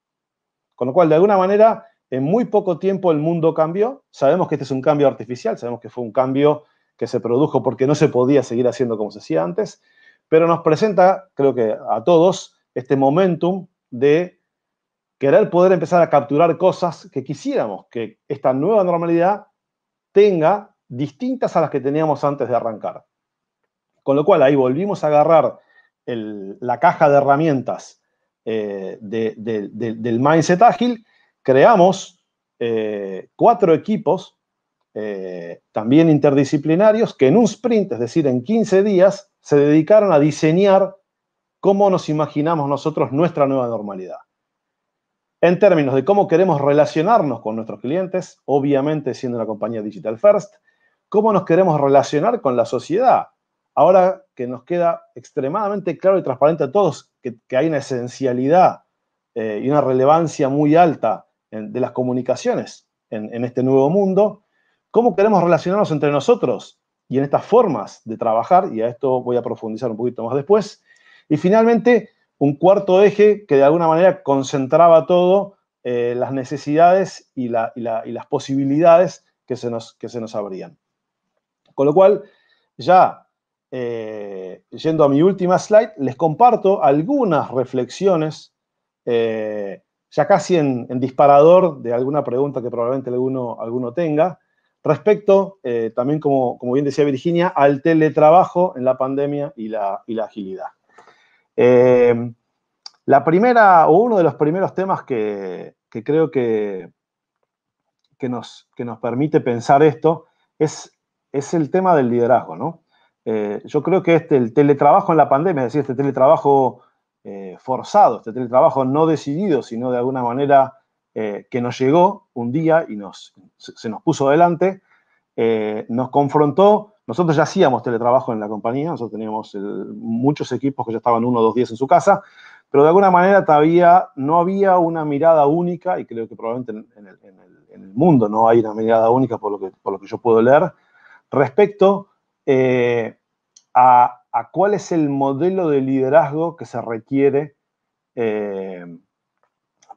Con lo cual, de alguna manera, en muy poco tiempo el mundo cambió. Sabemos que este es un cambio artificial, sabemos que fue un cambio que se produjo porque no se podía seguir haciendo como se hacía antes, pero nos presenta, creo que a todos, este momentum de querer poder empezar a capturar cosas que quisiéramos que esta nueva normalidad tenga distintas a las que teníamos antes de arrancar. Con lo cual, ahí volvimos a agarrar la caja de herramientas del mindset ágil, creamos 4 equipos también interdisciplinarios que en un sprint, es decir, en 15 días, se dedicaron a diseñar cómo nos imaginamos nosotros nuestra nueva normalidad. En términos de cómo queremos relacionarnos con nuestros clientes, obviamente siendo una compañía digital first, cómo nos queremos relacionar con la sociedad. Ahora que nos queda extremadamente claro y transparente a todos que hay una esencialidad y una relevancia muy alta de las comunicaciones en este nuevo mundo, ¿cómo queremos relacionarnos entre nosotros y en estas formas de trabajar? Y a esto voy a profundizar un poquito más después. Y finalmente, un cuarto eje que de alguna manera concentraba todo, las necesidades y las posibilidades que se nos abrían. Con lo cual, ya yendo a mi última slide, les comparto algunas reflexiones, ya casi en disparador de alguna pregunta que probablemente alguno tenga, respecto, también como bien decía Virginia, al teletrabajo en la pandemia y la agilidad. La primera, o uno de los primeros temas que creo que nos permite pensar esto es el tema del liderazgo, ¿no? Yo creo que el teletrabajo en la pandemia, es decir, este teletrabajo forzado, este teletrabajo no decidido, sino de alguna manera que nos llegó un día y se nos puso delante, nos confrontó. Nosotros ya hacíamos teletrabajo en la compañía, nosotros teníamos muchos equipos que ya estaban 1 o 2 días en su casa, pero de alguna manera todavía no había una mirada única, y creo que probablemente en el mundo no hay una mirada única por lo que yo puedo leer, respecto a cuál es el modelo de liderazgo que se requiere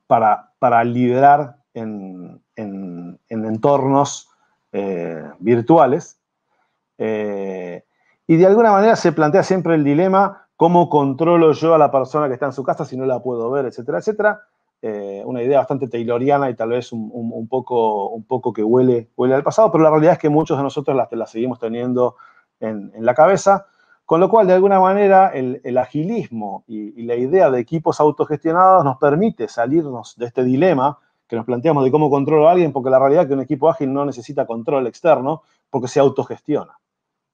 para liderar en entornos virtuales. Y de alguna manera se plantea siempre el dilema, ¿cómo controlo yo a la persona que está en su casa si no la puedo ver, etcétera, etcétera? Una idea bastante tayloriana y tal vez un poco que huele al pasado, pero la realidad es que muchos de nosotros la seguimos teniendo en la cabeza, con lo cual, de alguna manera, el agilismo y la idea de equipos autogestionados nos permite salirnos de este dilema que nos planteamos de cómo controlo a alguien, porque la realidad es que un equipo ágil no necesita control externo porque se autogestiona.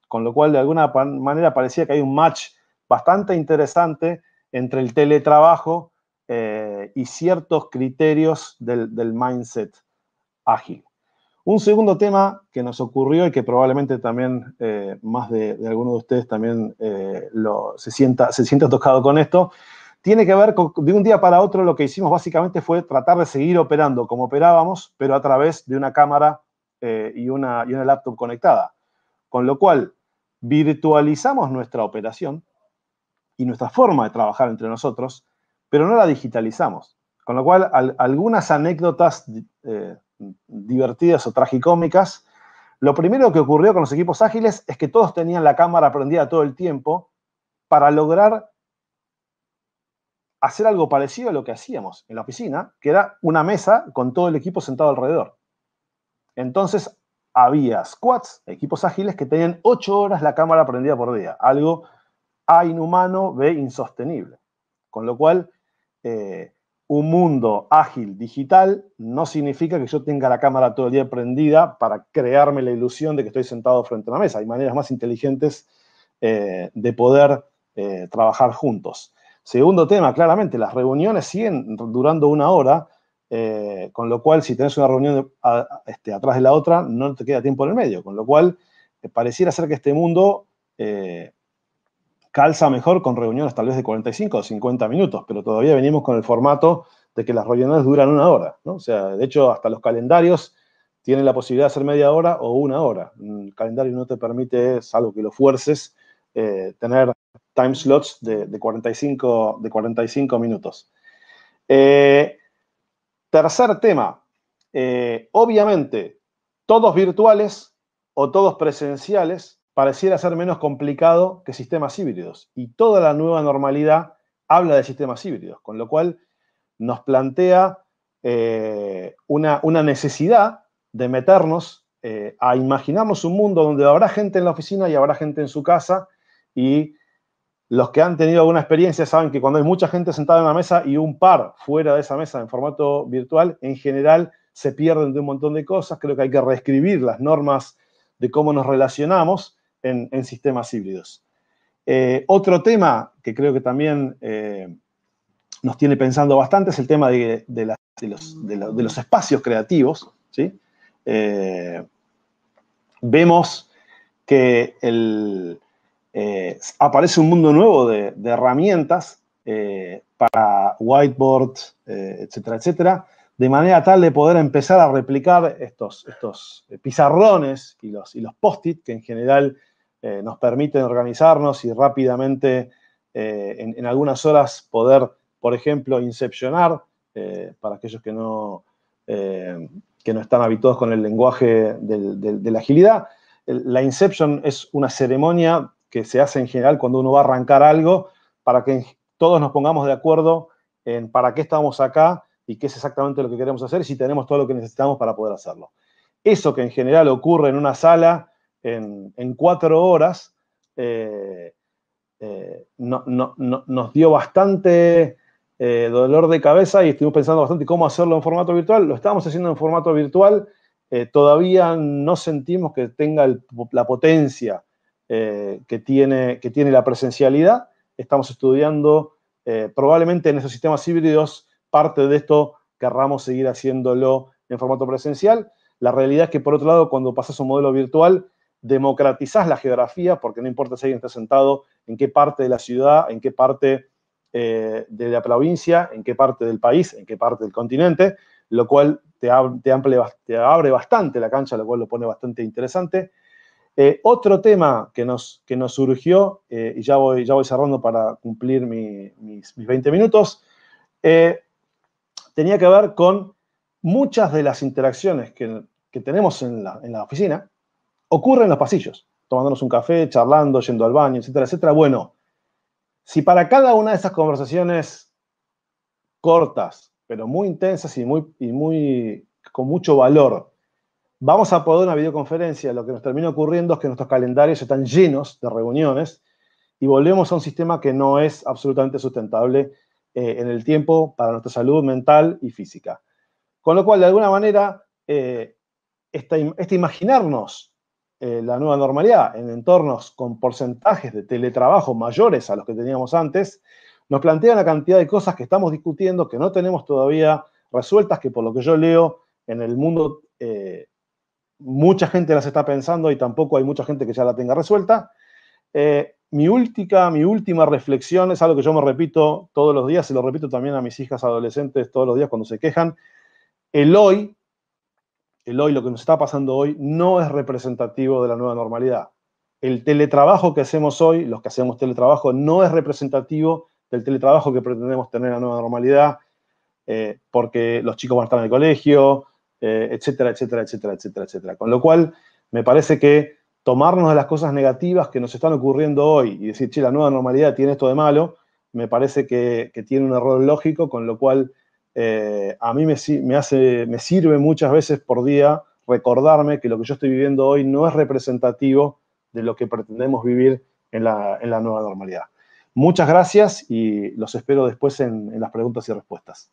Con lo cual, de alguna manera, parecía que hay un match bastante interesante entre el teletrabajo y ciertos criterios del mindset ágil. Un segundo tema que nos ocurrió y que probablemente también más de alguno de ustedes también se sienta tocado con esto, tiene que ver con, de un día para otro, lo que hicimos básicamente fue tratar de seguir operando como operábamos, pero a través de una cámara y una laptop conectada. Con lo cual, virtualizamos nuestra operación y nuestra forma de trabajar entre nosotros, pero no la digitalizamos. Con lo cual, algunas anécdotas divertidas o tragicómicas. Lo primero que ocurrió con los equipos ágiles es que todos tenían la cámara prendida todo el tiempo para lograr hacer algo parecido a lo que hacíamos en la oficina, que era una mesa con todo el equipo sentado alrededor. Entonces, había squads, equipos ágiles, que tenían 8 horas la cámara prendida por día, algo A, inhumano, B, insostenible. Con lo cual, un mundo ágil digital no significa que yo tenga la cámara todo el día prendida para crearme la ilusión de que estoy sentado frente a una mesa. Hay maneras más inteligentes de poder trabajar juntos. Segundo tema, claramente, las reuniones siguen durando 1 hora, con lo cual, si tenés una reunión atrás de la otra, no te queda tiempo en el medio, con lo cual pareciera ser que este mundo calza mejor con reuniones tal vez de 45 o 50 minutos, pero todavía venimos con el formato de que las reuniones duran 1 hora, ¿no? O sea, de hecho, hasta los calendarios tienen la posibilidad de hacer media hora o 1 hora. El calendario no te permite, salvo que lo fuerces, tener time slots de 45 minutos. Tercer tema, obviamente, todos virtuales o todos presenciales pareciera ser menos complicado que sistemas híbridos. Y toda la nueva normalidad habla de sistemas híbridos, con lo cual nos plantea una necesidad de meternos a imaginarnos un mundo donde habrá gente en la oficina y habrá gente en su casa, y los que han tenido alguna experiencia saben que cuando hay mucha gente sentada en una mesa y un par fuera de esa mesa en formato virtual, en general se pierden de un montón de cosas. Creo que hay que reescribir las normas de cómo nos relacionamos en sistemas híbridos. Otro tema que creo que también nos tiene pensando bastante es el tema de los espacios creativos, ¿sí? Vemos que aparece un mundo nuevo de herramientas para whiteboard, etcétera, etcétera, de manera tal de poder empezar a replicar estos pizarrones y los post-it que en general nos permiten organizarnos y rápidamente en algunas horas poder, por ejemplo, incepcionar, para aquellos que no están habituados con el lenguaje de la agilidad. La inception es una ceremonia que se hace en general cuando uno va a arrancar algo para que todos nos pongamos de acuerdo en para qué estamos acá y qué es exactamente lo que queremos hacer y si tenemos todo lo que necesitamos para poder hacerlo. Eso que en general ocurre en una sala en 4 horas, nos dio bastante dolor de cabeza y estuvimos pensando bastante cómo hacerlo en formato virtual. Lo estamos haciendo en formato virtual. Todavía no sentimos que tenga la potencia que tiene la presencialidad. Estamos estudiando probablemente en esos sistemas híbridos parte de esto querramos seguir haciéndolo en formato presencial. La realidad es que, por otro lado, cuando pasas a un modelo virtual, democratizás la geografía, porque no importa si alguien está sentado en qué parte de la ciudad, en qué parte de la provincia, en qué parte del país, en qué parte del continente, lo cual te abre bastante la cancha, lo cual lo pone bastante interesante. Otro tema que nos surgió, y ya voy cerrando para cumplir mis 20 minutos, tenía que ver con muchas de las interacciones que tenemos en la oficina, ocurren en los pasillos, tomándonos un café, charlando, yendo al baño, etcétera, etcétera. Bueno, si para cada una de esas conversaciones cortas, pero muy intensas y con mucho valor, vamos a poder una videoconferencia, lo que nos termina ocurriendo es que nuestros calendarios están llenos de reuniones y volvemos a un sistema que no es absolutamente sustentable en el tiempo para nuestra salud mental y física. Con lo cual, de alguna manera, imaginarnos la nueva normalidad en entornos con porcentajes de teletrabajo mayores a los que teníamos antes, nos plantea una cantidad de cosas que estamos discutiendo, que no tenemos todavía resueltas, que por lo que yo leo en el mundo, mucha gente las está pensando y tampoco hay mucha gente que ya la tenga resuelta. Mi última reflexión es algo que yo me repito todos los días, y lo repito también a mis hijas adolescentes todos los días cuando se quejan. El hoy, lo que nos está pasando hoy, no es representativo de la nueva normalidad. El teletrabajo que hacemos hoy, los que hacemos teletrabajo, no es representativo del teletrabajo que pretendemos tener en la nueva normalidad, porque los chicos van a estar en el colegio, etcétera, etcétera, etcétera, etcétera, etcétera. Con lo cual, me parece que tomarnos de las cosas negativas que nos están ocurriendo hoy y decir, che, la nueva normalidad tiene esto de malo, me parece que tiene un error lógico, con lo cual a mí me sirve muchas veces por día recordarme que lo que yo estoy viviendo hoy no es representativo de lo que pretendemos vivir en la nueva normalidad. Muchas gracias y los espero después en las preguntas y respuestas.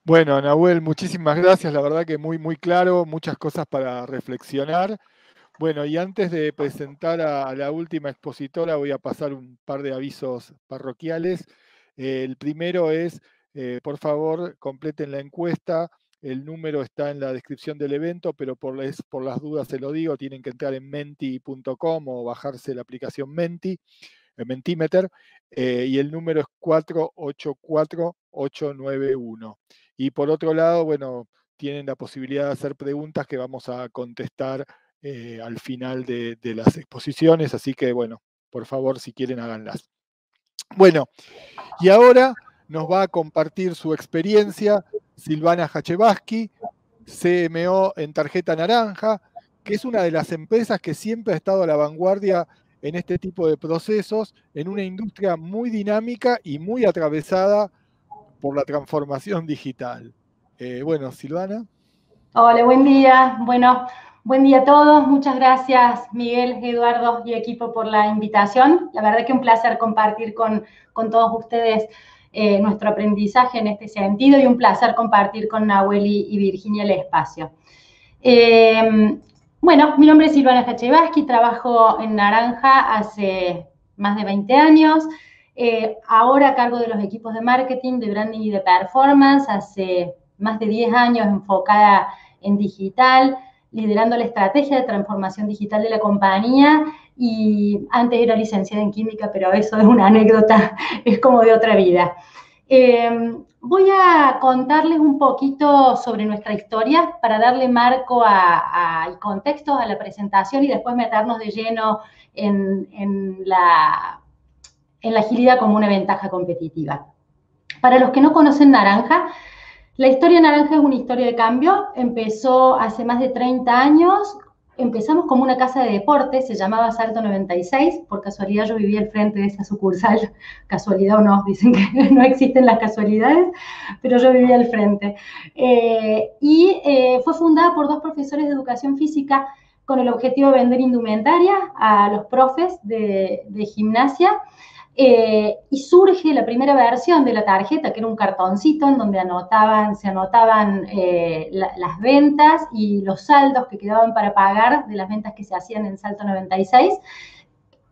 Bueno, Nahuel, muchísimas gracias. La verdad que muy, muy claro, muchas cosas para reflexionar. Bueno, y antes de presentar a la última expositora, voy a pasar un par de avisos parroquiales. El primero es por favor, completen la encuesta. El número está en la descripción del evento, pero por las dudas se lo digo, tienen que entrar en menti.com o bajarse la aplicación Mentimeter, y el número es 484891. Y por otro lado, bueno, tienen la posibilidad de hacer preguntas que vamos a contestar al final de las exposiciones, así que bueno, por favor, si quieren, háganlas. Bueno, y ahora nos va a compartir su experiencia Silvana Hachevaski, CMO en Tarjeta Naranja, que es una de las empresas que siempre ha estado a la vanguardia en este tipo de procesos, en una industria muy dinámica y muy atravesada por la transformación digital. Bueno, Silvana. Hola, buen día. Bueno, buen día a todos. Muchas gracias, Miguel, Eduardo y equipo por la invitación. La verdad que un placer compartir con todos ustedes nuestro aprendizaje en este sentido y un placer compartir con Nahuel y Virginia el espacio. Bueno, mi nombre es Silvana Hachevaski, trabajo en Naranja hace más de 20 años, ahora a cargo de los equipos de marketing, de branding y de performance, hace más de 10 años enfocada en digital, liderando la estrategia de transformación digital de la compañía, y antes era licenciada en química, pero eso es una anécdota, es como de otra vida. Voy a contarles un poquito sobre nuestra historia para darle marco y contexto a la presentación y después meternos de lleno en la agilidad como una ventaja competitiva. Para los que no conocen Naranja, la historia Naranja es una historia de cambio. Empezó hace más de 30 años. Empezamos como una casa de deportes, se llamaba Salto 96, por casualidad yo vivía al frente de esa sucursal, casualidad o no, dicen que no existen las casualidades, pero yo vivía al frente. Fue fundada por 2 profesores de educación física con el objetivo de vender indumentaria a los profes de gimnasia, y surge la primera versión de la tarjeta, que era un cartoncito en donde se anotaban las ventas y los saldos que quedaban para pagar de las ventas que se hacían en Salto 96.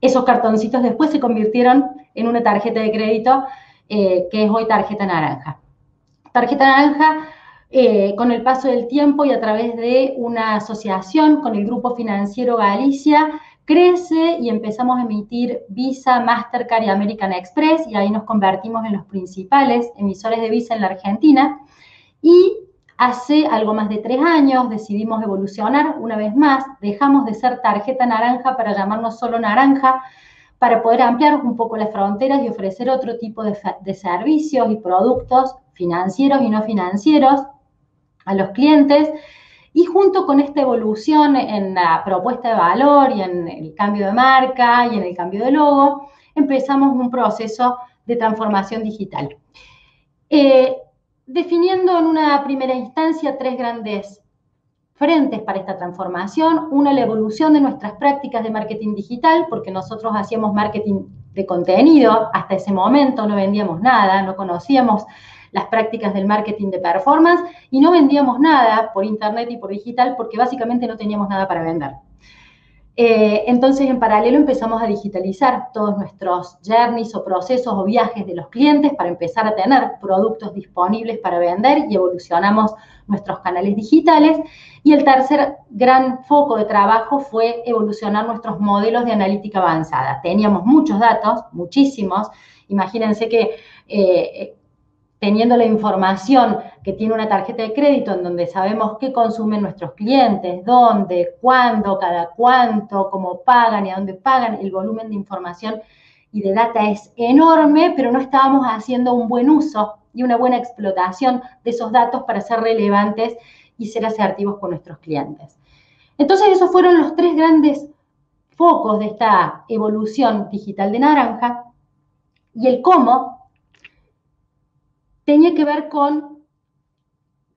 Esos cartoncitos después se convirtieron en una tarjeta de crédito que es hoy Tarjeta Naranja. Tarjeta Naranja, con el paso del tiempo y a través de una asociación con el Grupo Financiero Galicia, crece y empezamos a emitir Visa, Mastercard y American Express, y ahí nos convertimos en los principales emisores de Visa en la Argentina. Y hace algo más de 3 años decidimos evolucionar una vez más, dejamos de ser Tarjeta Naranja para llamarnos solo Naranja, para poder ampliar un poco las fronteras y ofrecer otro tipo de servicios y productos financieros y no financieros a los clientes. Y junto con esta evolución en la propuesta de valor y en el cambio de marca y en el cambio de logo, empezamos un proceso de transformación digital. Definiendo en una primera instancia 3 grandes frentes para esta transformación. Una, la evolución de nuestras prácticas de marketing digital, porque nosotros hacíamos marketing de contenido, hasta ese momento no vendíamos nada, no conocíamos las prácticas del marketing de performance y no vendíamos nada por internet y por digital porque básicamente no teníamos nada para vender. Entonces, en paralelo empezamos a digitalizar todos nuestros journeys o procesos o viajes de los clientes para empezar a tener productos disponibles para vender y evolucionamos nuestros canales digitales. Y el tercer gran foco de trabajo fue evolucionar nuestros modelos de analítica avanzada. Teníamos muchos datos, muchísimos. Imagínense que teniendo la información que tiene una tarjeta de crédito en donde sabemos qué consumen nuestros clientes, dónde, cuándo, cada cuánto, cómo pagan y a dónde pagan, el volumen de información y de data es enorme, pero no estábamos haciendo un buen uso y una buena explotación de esos datos para ser relevantes y ser asertivos con nuestros clientes. Entonces, esos fueron los 3 grandes focos de esta evolución digital de Naranja, y el cómo tenía que ver con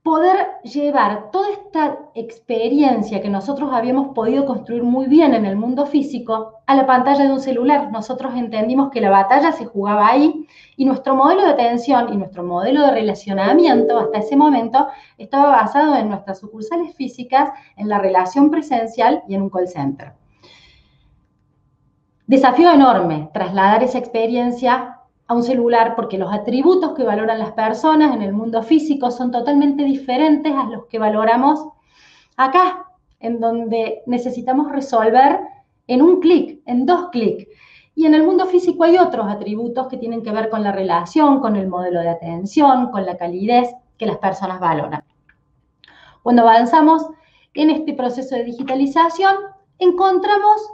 poder llevar toda esta experiencia que nosotros habíamos podido construir muy bien en el mundo físico a la pantalla de un celular. Nosotros entendimos que la batalla se jugaba ahí y nuestro modelo de atención y nuestro modelo de relacionamiento hasta ese momento estaba basado en nuestras sucursales físicas, en la relación presencial y en un call center. Desafío enorme, trasladar esa experiencia a un celular porque los atributos que valoran las personas en el mundo físico son totalmente diferentes a los que valoramos acá, en donde necesitamos resolver en un clic, en 2 clics. Y en el mundo físico hay otros atributos que tienen que ver con la relación, con el modelo de atención, con la calidez que las personas valoran. Cuando avanzamos en este proceso de digitalización, encontramos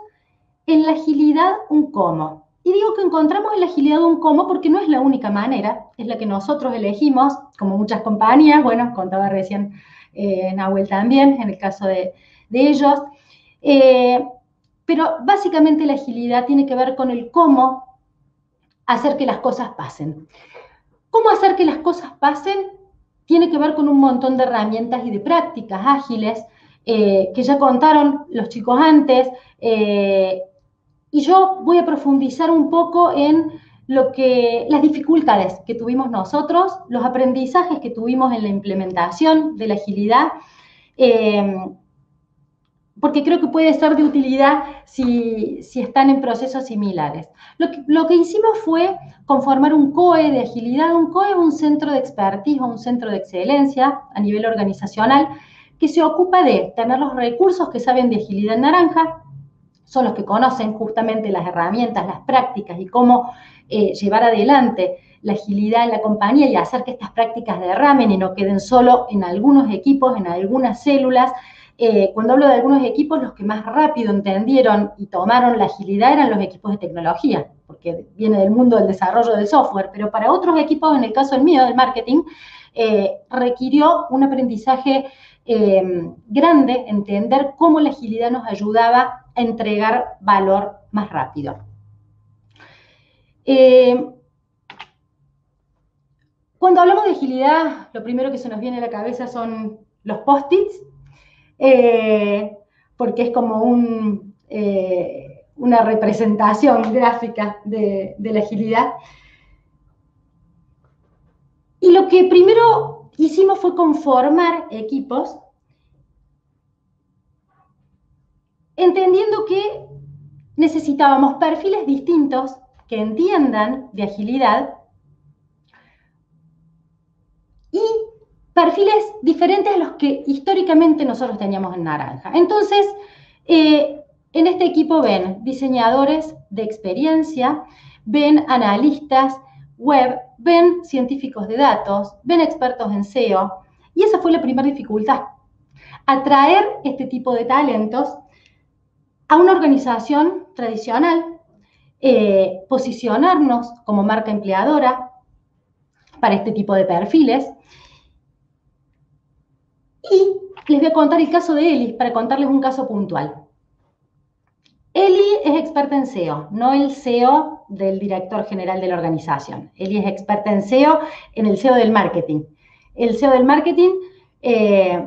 en la agilidad un cómo. Y digo que encontramos en la agilidad un cómo porque no es la única manera, es la que nosotros elegimos, como muchas compañías, bueno, contaba recién Nahuel también, en el caso de ellos. Pero básicamente la agilidad tiene que ver con el cómo hacer que las cosas pasen. ¿Cómo hacer que las cosas pasen? Tiene que ver con un montón de herramientas y de prácticas ágiles que ya contaron los chicos antes, y yo voy a profundizar un poco en las dificultades que tuvimos nosotros, los aprendizajes que tuvimos en la implementación de la agilidad, porque creo que puede ser de utilidad si están en procesos similares. Lo que hicimos fue conformar un COE de agilidad. Un COE es un centro de expertise o un centro de excelencia a nivel organizacional que se ocupa de tener los recursos que saben de agilidad en naranja, son los que conocen justamente las herramientas, las prácticas y cómo llevar adelante la agilidad en la compañía y hacer que estas prácticas derramen y no queden solo en algunos equipos, en algunas células. Cuando hablo de algunos equipos, los que más rápido entendieron y tomaron la agilidad eran los equipos de tecnología, porque viene del mundo del desarrollo del software, pero para otros equipos, en el caso del mío, del marketing, requirió un aprendizaje grande, entender cómo la agilidad nos ayudaba a entregar valor más rápido. Cuando hablamos de agilidad, lo primero que se nos viene a la cabeza son los post-its, porque es como una representación gráfica de la agilidad. Y lo que primero hicimos fue conformar equipos, entendiendo que necesitábamos perfiles distintos que entiendan de agilidad y perfiles diferentes a los que históricamente nosotros teníamos en Naranja. Entonces, en este equipo ven diseñadores de experiencia, ven analistas web, ven científicos de datos, ven expertos en SEO, y esa fue la primera dificultad, atraer este tipo de talentos a una organización tradicional, posicionarnos como marca empleadora para este tipo de perfiles. Y les voy a contar el caso de Eli, para contarles un caso puntual. Eli es experta en SEO, no el SEO del director general de la organización. Eli es experta en SEO, en el SEO del marketing. El SEO del marketing es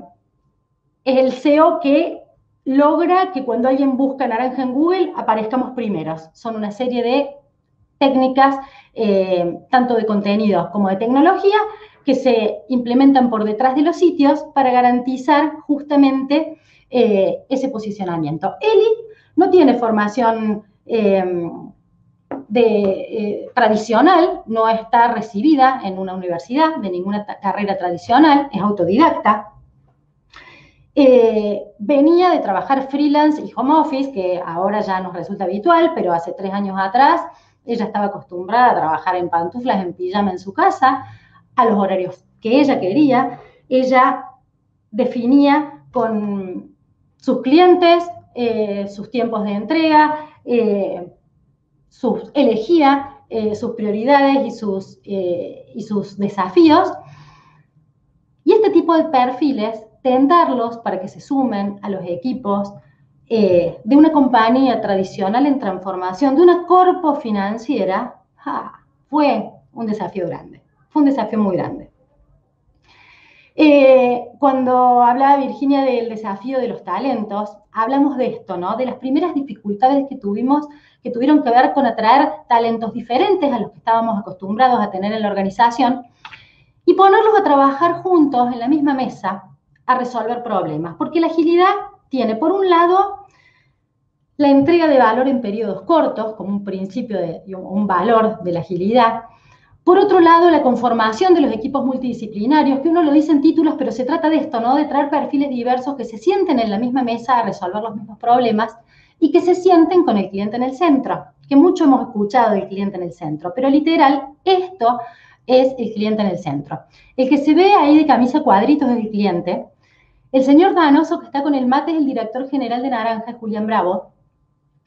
el SEO que logra que cuando alguien busca naranja en Google aparezcamos primeros. Son una serie de técnicas, tanto de contenidos como de tecnología, que se implementan por detrás de los sitios para garantizar justamente ese posicionamiento. Eli no tiene formación tradicional, no está recibida en una universidad de ninguna carrera tradicional, es autodidacta. Venía de trabajar freelance y home office, que ahora ya nos resulta habitual, pero hace 3 años atrás ella estaba acostumbrada a trabajar en pantuflas, en pijama en su casa, a los horarios que ella quería. Ella definía con sus clientes sus tiempos de entrega, elegía sus prioridades y sus desafíos. Y este tipo de perfiles, tentarlos para que se sumen a los equipos de una compañía tradicional en transformación, de una corpo financiera, fue un desafío grande. Fue un desafío muy grande. Cuando hablaba Virginia del desafío de los talentos, hablamos de esto, ¿no? De las primeras dificultades que tuvieron que ver con atraer talentos diferentes a los que estábamos acostumbrados a tener en la organización y ponerlos a trabajar juntos en la misma mesa a resolver problemas. Porque la agilidad tiene, por un lado, la entrega de valor en periodos cortos, como un principio un valor de la agilidad. Por otro lado, la conformación de los equipos multidisciplinarios, que uno lo dice en títulos, pero se trata de esto, ¿no? De traer perfiles diversos que se sienten en la misma mesa a resolver los mismos problemas y que se sienten con el cliente en el centro, que mucho hemos escuchado del cliente en el centro, pero literal, esto es el cliente en el centro. El que se ve ahí de camisa cuadritos es el cliente. El señor Danoso, que está con el mate, es el director general de Naranja, Julián Bravo.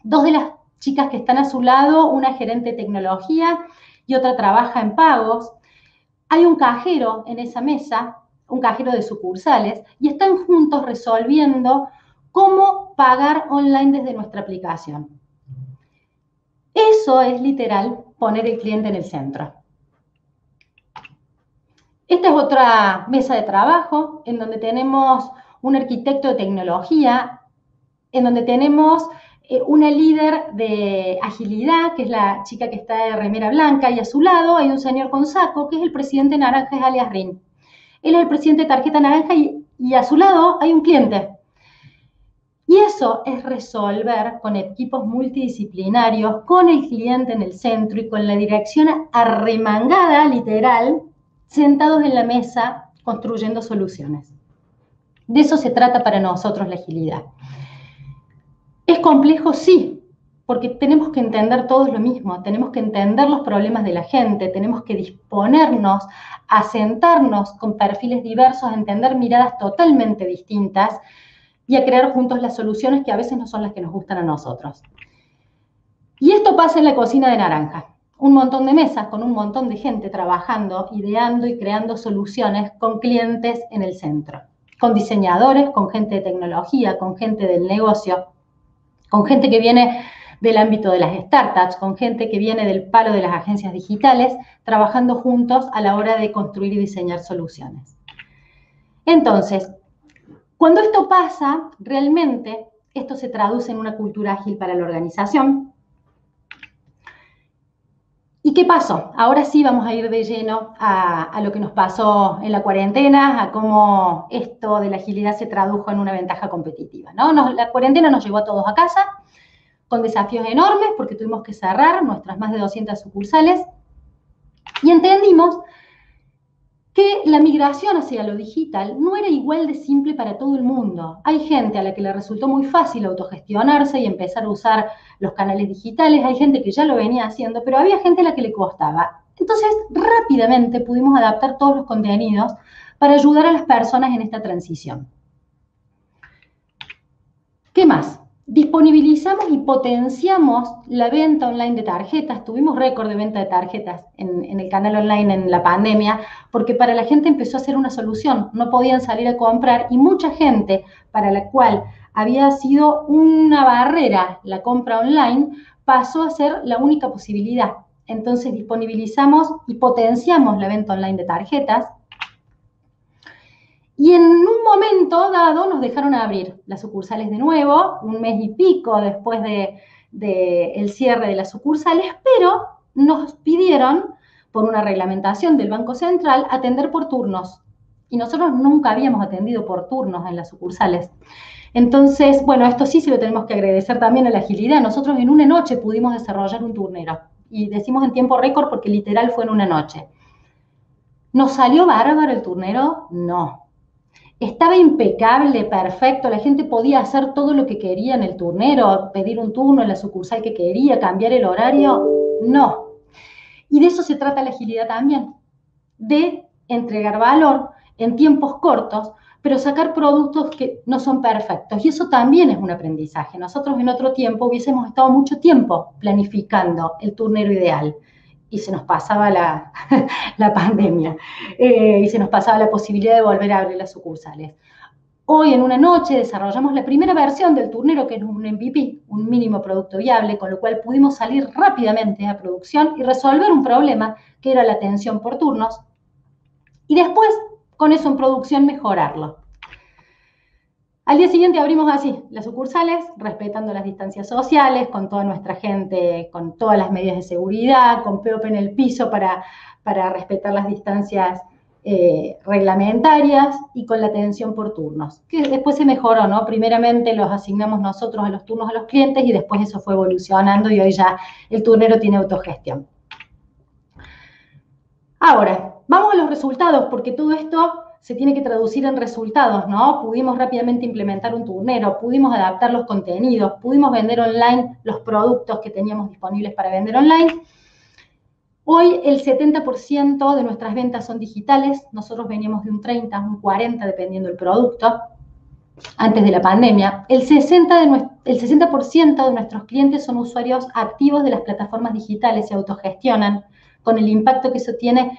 Dos de las chicas que están a su lado, una gerente de tecnología y otra trabaja en pagos. Hay un cajero en esa mesa, un cajero de sucursales, y están juntos resolviendo cómo pagar online desde nuestra aplicación. Eso es literal poner el cliente en el centro. Esta es otra mesa de trabajo en donde tenemos un arquitecto de tecnología, en donde tenemos una líder de agilidad, que es la chica que está de remera blanca, y a su lado hay un señor con saco, que es el presidente Naranja, es alias Rin. Él es el presidente de Tarjeta Naranja y a su lado hay un cliente. Y eso es resolver con equipos multidisciplinarios, con el cliente en el centro y con la dirección arremangada, literal, sentados en la mesa construyendo soluciones. De eso se trata para nosotros la agilidad. ¿Es complejo? Sí, porque tenemos que entender todos lo mismo, tenemos que entender los problemas de la gente, tenemos que disponernos a sentarnos con perfiles diversos, a entender miradas totalmente distintas y a crear juntos las soluciones que a veces no son las que nos gustan a nosotros. Y esto pasa en la cocina de Naranja. Un montón de mesas con un montón de gente trabajando, ideando y creando soluciones con clientes en el centro, con diseñadores, con gente de tecnología, con gente del negocio, con gente que viene del ámbito de las startups, con gente que viene del palo de las agencias digitales, trabajando juntos a la hora de construir y diseñar soluciones. Entonces, cuando esto pasa, realmente esto se traduce en una cultura ágil para la organización. ¿Y qué pasó? Ahora sí vamos a ir de lleno a lo que nos pasó en la cuarentena, a cómo esto de la agilidad se tradujo en una ventaja competitiva, ¿no? La cuarentena nos llevó a todos a casa, con desafíos enormes, porque tuvimos que cerrar nuestras más de 200 sucursales, y entendimos que la migración hacia lo digital no era igual de simple para todo el mundo. Hay gente a la que le resultó muy fácil autogestionarse y empezar a usar los canales digitales, hay gente que ya lo venía haciendo, pero había gente a la que le costaba. Entonces, rápidamente pudimos adaptar todos los contenidos para ayudar a las personas en esta transición. ¿Qué más? Disponibilizamos y potenciamos la venta online de tarjetas. Tuvimos récord de venta de tarjetas en el canal online en la pandemia, porque para la gente empezó a ser una solución. No podían salir a comprar y mucha gente para la cual había sido una barrera la compra online, pasó a ser la única posibilidad. Entonces disponibilizamos y potenciamos la venta online de tarjetas. Y en un momento dado nos dejaron abrir las sucursales de nuevo, un mes y pico después del cierre de las sucursales, pero nos pidieron, por una reglamentación del Banco Central, atender por turnos. Y nosotros nunca habíamos atendido por turnos en las sucursales. Entonces, bueno, esto sí se lo tenemos que agradecer también a la agilidad. Nosotros en una noche pudimos desarrollar un turnero. Y decimos en tiempo récord porque literal fue en una noche. ¿Nos salió bárbaro el turnero? No. Estaba impecable, perfecto, la gente podía hacer todo lo que quería en el turnero, pedir un turno en la sucursal que quería, cambiar el horario, no. Y de eso se trata la agilidad también, de entregar valor en tiempos cortos, pero sacar productos que no son perfectos. Y eso también es un aprendizaje. Nosotros en otro tiempo hubiésemos estado mucho tiempo planificando el turnero ideal. Y se nos pasaba la pandemia, y se nos pasaba la posibilidad de volver a abrir las sucursales. Hoy en una noche desarrollamos la primera versión del turnero, que es un MVP, un mínimo producto viable, con lo cual pudimos salir rápidamente a producción y resolver un problema que era la atención por turnos, y después, con eso en producción, mejorarlo. Al día siguiente abrimos así las sucursales, respetando las distancias sociales, con toda nuestra gente, con todas las medidas de seguridad, con POP en el piso para respetar las distancias reglamentarias y con la atención por turnos, que después se mejoró, ¿no? Primeramente los asignamos nosotros a los turnos a los clientes y después eso fue evolucionando y hoy ya el turnero tiene autogestión. Ahora, vamos a los resultados, porque todo esto se tiene que traducir en resultados, ¿no? Pudimos rápidamente implementar un turnero, pudimos adaptar los contenidos, pudimos vender online los productos que teníamos disponibles para vender online. Hoy el 70% de nuestras ventas son digitales, nosotros veníamos de un 30, un 40, dependiendo del producto, antes de la pandemia. El 60% de nuestros clientes son usuarios activos de las plataformas digitales, se autogestionan, con el impacto que eso tiene,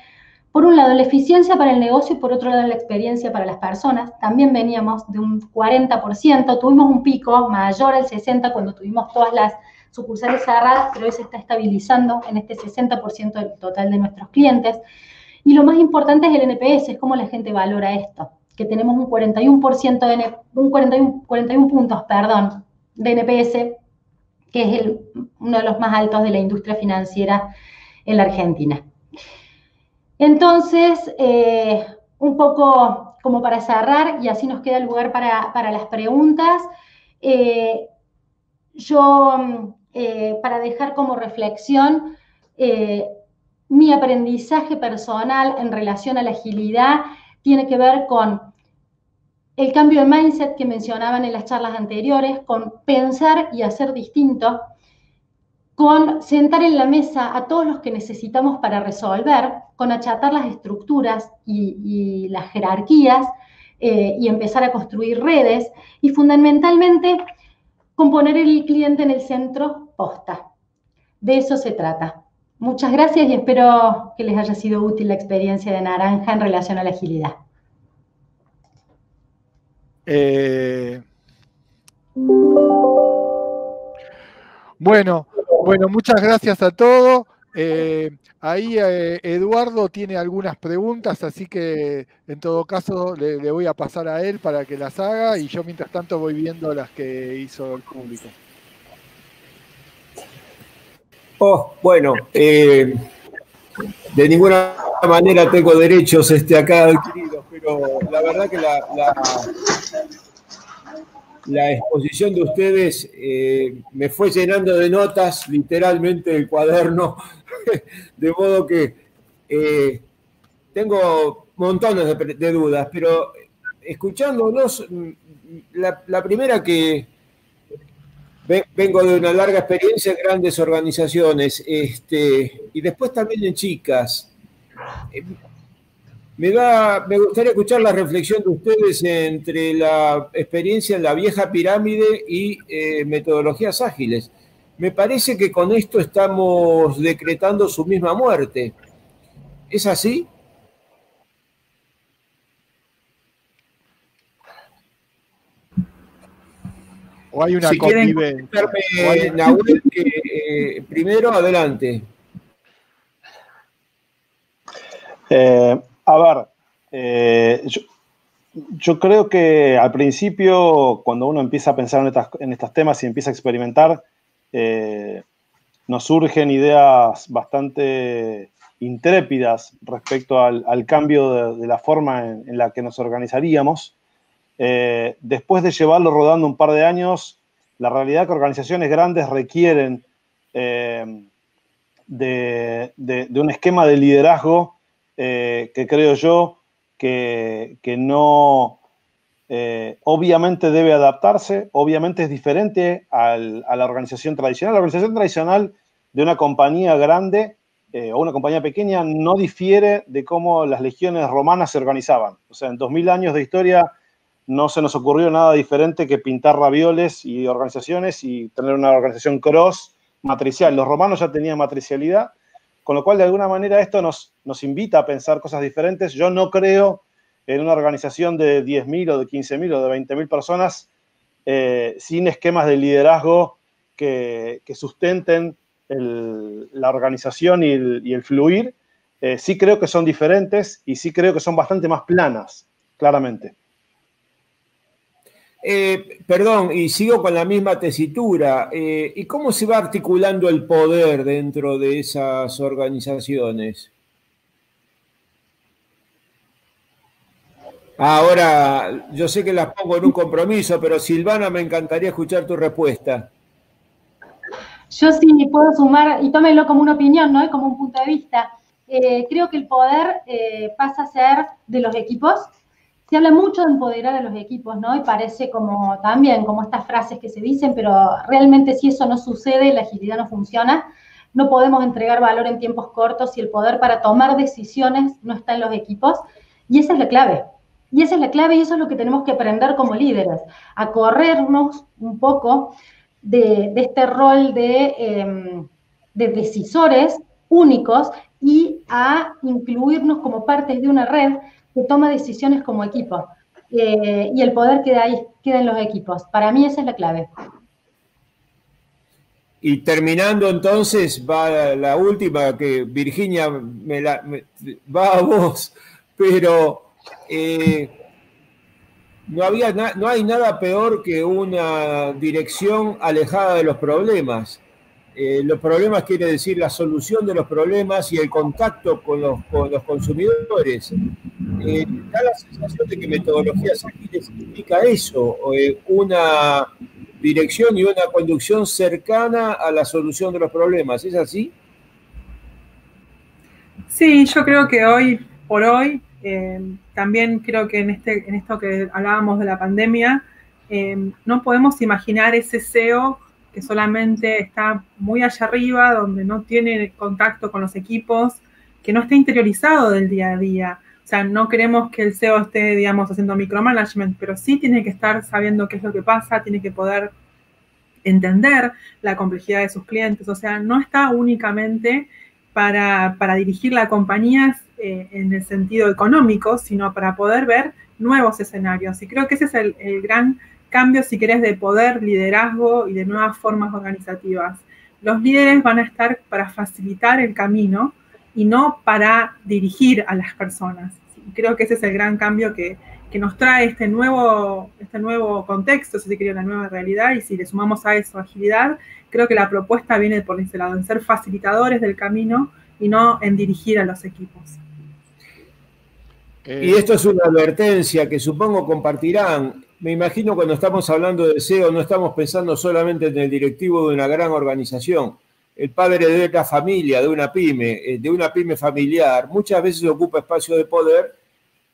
por un lado, la eficiencia para el negocio y por otro lado, la experiencia para las personas. También veníamos de un 40%, tuvimos un pico mayor al 60% cuando tuvimos todas las sucursales cerradas, pero hoy se está estabilizando en este 60% del total de nuestros clientes. Y lo más importante es el NPS, es cómo la gente valora esto, que tenemos un 41 puntos, de NPS, que es uno de los más altos de la industria financiera en la Argentina. Entonces, un poco como para cerrar, y así nos queda lugar para las preguntas, para dejar como reflexión, mi aprendizaje personal en relación a la agilidad tiene que ver con el cambio de mindset que mencionaban en las charlas anteriores, con pensar y hacer distinto, con sentar en la mesa a todos los que necesitamos para resolver, con achatar las estructuras y las jerarquías y empezar a construir redes, y fundamentalmente con poner el cliente en el centro posta. De eso se trata. Muchas gracias y espero que les haya sido útil la experiencia de Naranja en relación a la agilidad. Bueno, muchas gracias a todos. Ahí Eduardo tiene algunas preguntas, así que en todo caso le voy a pasar a él para que las haga y yo mientras tanto voy viendo las que hizo el público. Bueno, de ninguna manera tengo derechos acá adquiridos, pero la verdad que la exposición de ustedes me fue llenando de notas, literalmente, el cuaderno, de modo que tengo montones de dudas, pero escuchándolos, la primera que vengo de una larga experiencia en grandes organizaciones, y después también en chicas. Me gustaría escuchar la reflexión de ustedes entre la experiencia en la vieja pirámide y metodologías ágiles. Me parece que con esto estamos decretando su misma muerte. ¿Es así? ¿O hay una convivencia? Nahuel, primero, adelante. A ver, yo creo que al principio, cuando uno empieza a pensar en estos temas y empieza a experimentar, nos surgen ideas bastante intrépidas respecto al cambio de la forma en la que nos organizaríamos. Después de llevarlo rodando un par de años, la realidad es que organizaciones grandes requieren de un esquema de liderazgo que creo yo que no, obviamente debe adaptarse, obviamente es diferente a la organización tradicional. La organización tradicional de una compañía grande o una compañía pequeña no difiere de cómo las legiones romanas se organizaban. O sea, en 2000 años de historia no se nos ocurrió nada diferente que pintar ravioles y organizaciones y tener una organización cross matricial. Los romanos ya tenían matricialidad, con lo cual de alguna manera esto nos invita a pensar cosas diferentes. Yo no creo en una organización de 10.000 o de 15.000 o de 20.000 personas sin esquemas de liderazgo que sustenten la organización y el fluir. Sí creo que son diferentes y sí creo que son bastante más planas, claramente. Perdón, y sigo con la misma tesitura. ¿Y cómo se va articulando el poder dentro de esas organizaciones? Ahora, yo sé que las pongo en un compromiso, pero Silvana, me encantaría escuchar tu respuesta. Yo sí puedo sumar, y tómenlo como una opinión, ¿no? Y como un punto de vista. Creo que el poder pasa a ser de los equipos. Se habla mucho de empoderar a los equipos, ¿no? Y parece como también como estas frases que se dicen, pero realmente si eso no sucede, la agilidad no funciona. No podemos entregar valor en tiempos cortos si el poder para tomar decisiones no está en los equipos. Y esa es la clave. Y esa es la clave y eso es lo que tenemos que aprender como líderes, a corrernos un poco de este rol de decisores únicos y a incluirnos como partes de una red que toma decisiones como equipo. Y el poder queda ahí, queda en los equipos. Para mí esa es la clave. Y terminando entonces, va la última, que Virginia va a vos, pero no hay nada peor que una dirección alejada de los problemas. Los problemas quiere decir la solución de los problemas y el contacto con los consumidores. Da la sensación de que metodologías ágiles significa eso, una dirección y una conducción cercana a la solución de los problemas. ¿Es así? Sí, yo creo que hoy por hoy, también creo que en esto que hablábamos de la pandemia, no podemos imaginar ese CEO que solamente está muy allá arriba, donde no tiene contacto con los equipos, que no está interiorizado del día a día. O sea, no queremos que el CEO esté, digamos, haciendo micromanagement, pero sí tiene que estar sabiendo qué es lo que pasa, tiene que poder entender la complejidad de sus clientes. O sea, no está únicamente para dirigir la compañía en el sentido económico, sino para poder ver nuevos escenarios. Y creo que ese es el gran cambio, si querés, de poder, liderazgo y de nuevas formas organizativas. Los líderes van a estar para facilitar el camino y no para dirigir a las personas. Creo que ese es el gran cambio que nos trae este nuevo contexto, si se quiere, una nueva realidad, y si le sumamos a eso agilidad, creo que la propuesta viene por ese lado, en ser facilitadores del camino y no en dirigir a los equipos. Y esto es una advertencia que supongo compartirán. Me imagino cuando estamos hablando de SEO no estamos pensando solamente en el directivo de una gran organización. El padre de la familia, de una pyme familiar, muchas veces ocupa espacios de poder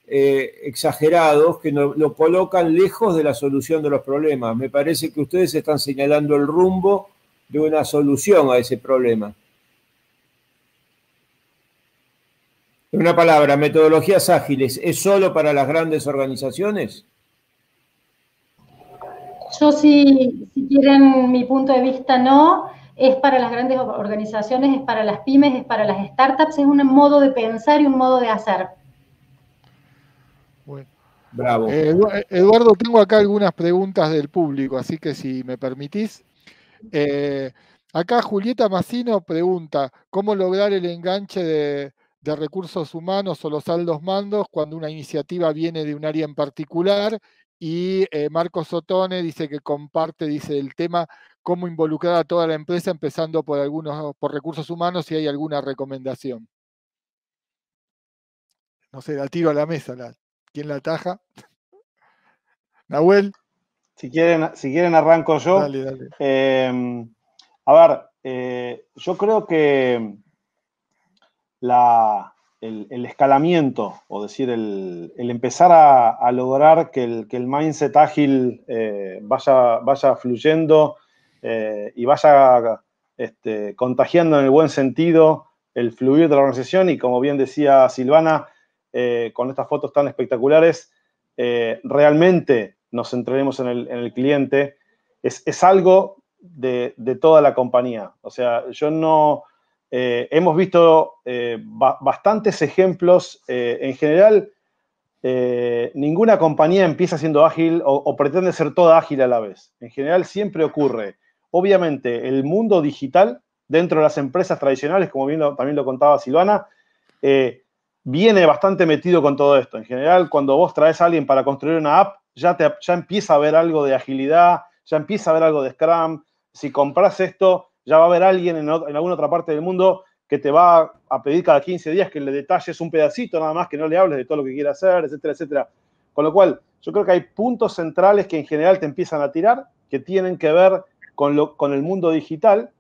exagerados que lo colocan lejos de la solución de los problemas. Me parece que ustedes están señalando el rumbo de una solución a ese problema. En una palabra, metodologías ágiles, ¿es solo para las grandes organizaciones? Yo si quieren mi punto de vista, no. Es para las grandes organizaciones, es para las pymes, es para las startups, es un modo de pensar y un modo de hacer. Bueno. Bravo. Eduardo, tengo acá algunas preguntas del público, así que si me permitís. Acá Julieta Massino pregunta, ¿cómo lograr el enganche de recursos humanos o los altos mandos cuando una iniciativa viene de un área en particular? Y Marcos Sotone dice que comparte, dice, el tema cómo involucrar a toda la empresa, empezando por recursos humanos, si hay alguna recomendación. No sé, la tiro a la mesa. ¿Quién la ataja? ¿Nahuel? Si quieren arranco yo. Dale. A ver, yo creo que el escalamiento, o decir, el empezar a lograr que el mindset ágil vaya fluyendo y vaya contagiando en el buen sentido el fluir de la organización, y como bien decía Silvana, con estas fotos tan espectaculares, realmente nos centraremos en el cliente, es algo de toda la compañía. O sea, hemos visto bastantes ejemplos. En general, ninguna compañía empieza siendo ágil o pretende ser toda ágil a la vez. En general siempre ocurre. Obviamente, el mundo digital, dentro de las empresas tradicionales, como bien también lo contaba Silvana, viene bastante metido con todo esto. En general, cuando vos traes a alguien para construir una app, ya empieza a haber algo de agilidad, ya empieza a haber algo de Scrum. Si compras esto, ya va a haber alguien en alguna otra parte del mundo que te va a pedir cada 15 días que le detalles un pedacito, nada más, que no le hables de todo lo que quiere hacer, etcétera, etcétera. Con lo cual, yo creo que hay puntos centrales que en general te empiezan a tirar, que tienen que ver con el mundo digital.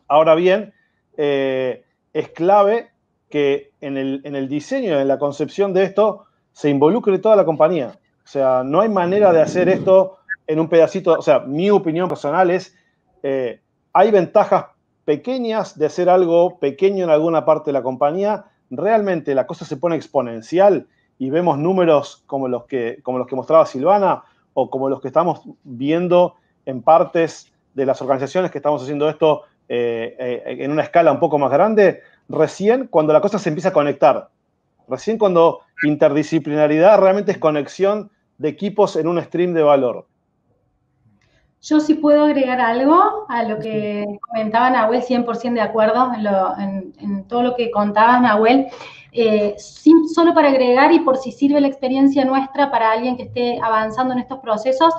Ahora bien, es clave que en el diseño, en la concepción de esto, se involucre toda la compañía. O sea, no hay manera de hacer esto en un pedacito. O sea, mi opinión personal es, hay ventajas pequeñas de hacer algo pequeño en alguna parte de la compañía. Realmente la cosa se pone exponencial y vemos números como los que mostraba Silvana o como los que estamos viendo en partes de las organizaciones que estamos haciendo esto en una escala un poco más grande, recién cuando la cosa se empieza a conectar. Recién cuando interdisciplinaridad realmente es conexión de equipos en un stream de valor. Yo sí puedo agregar algo a lo que comentaba Nahuel, 100% de acuerdo en todo lo que contabas, Nahuel. Solo para agregar y por si sirve la experiencia nuestra para alguien que esté avanzando en estos procesos,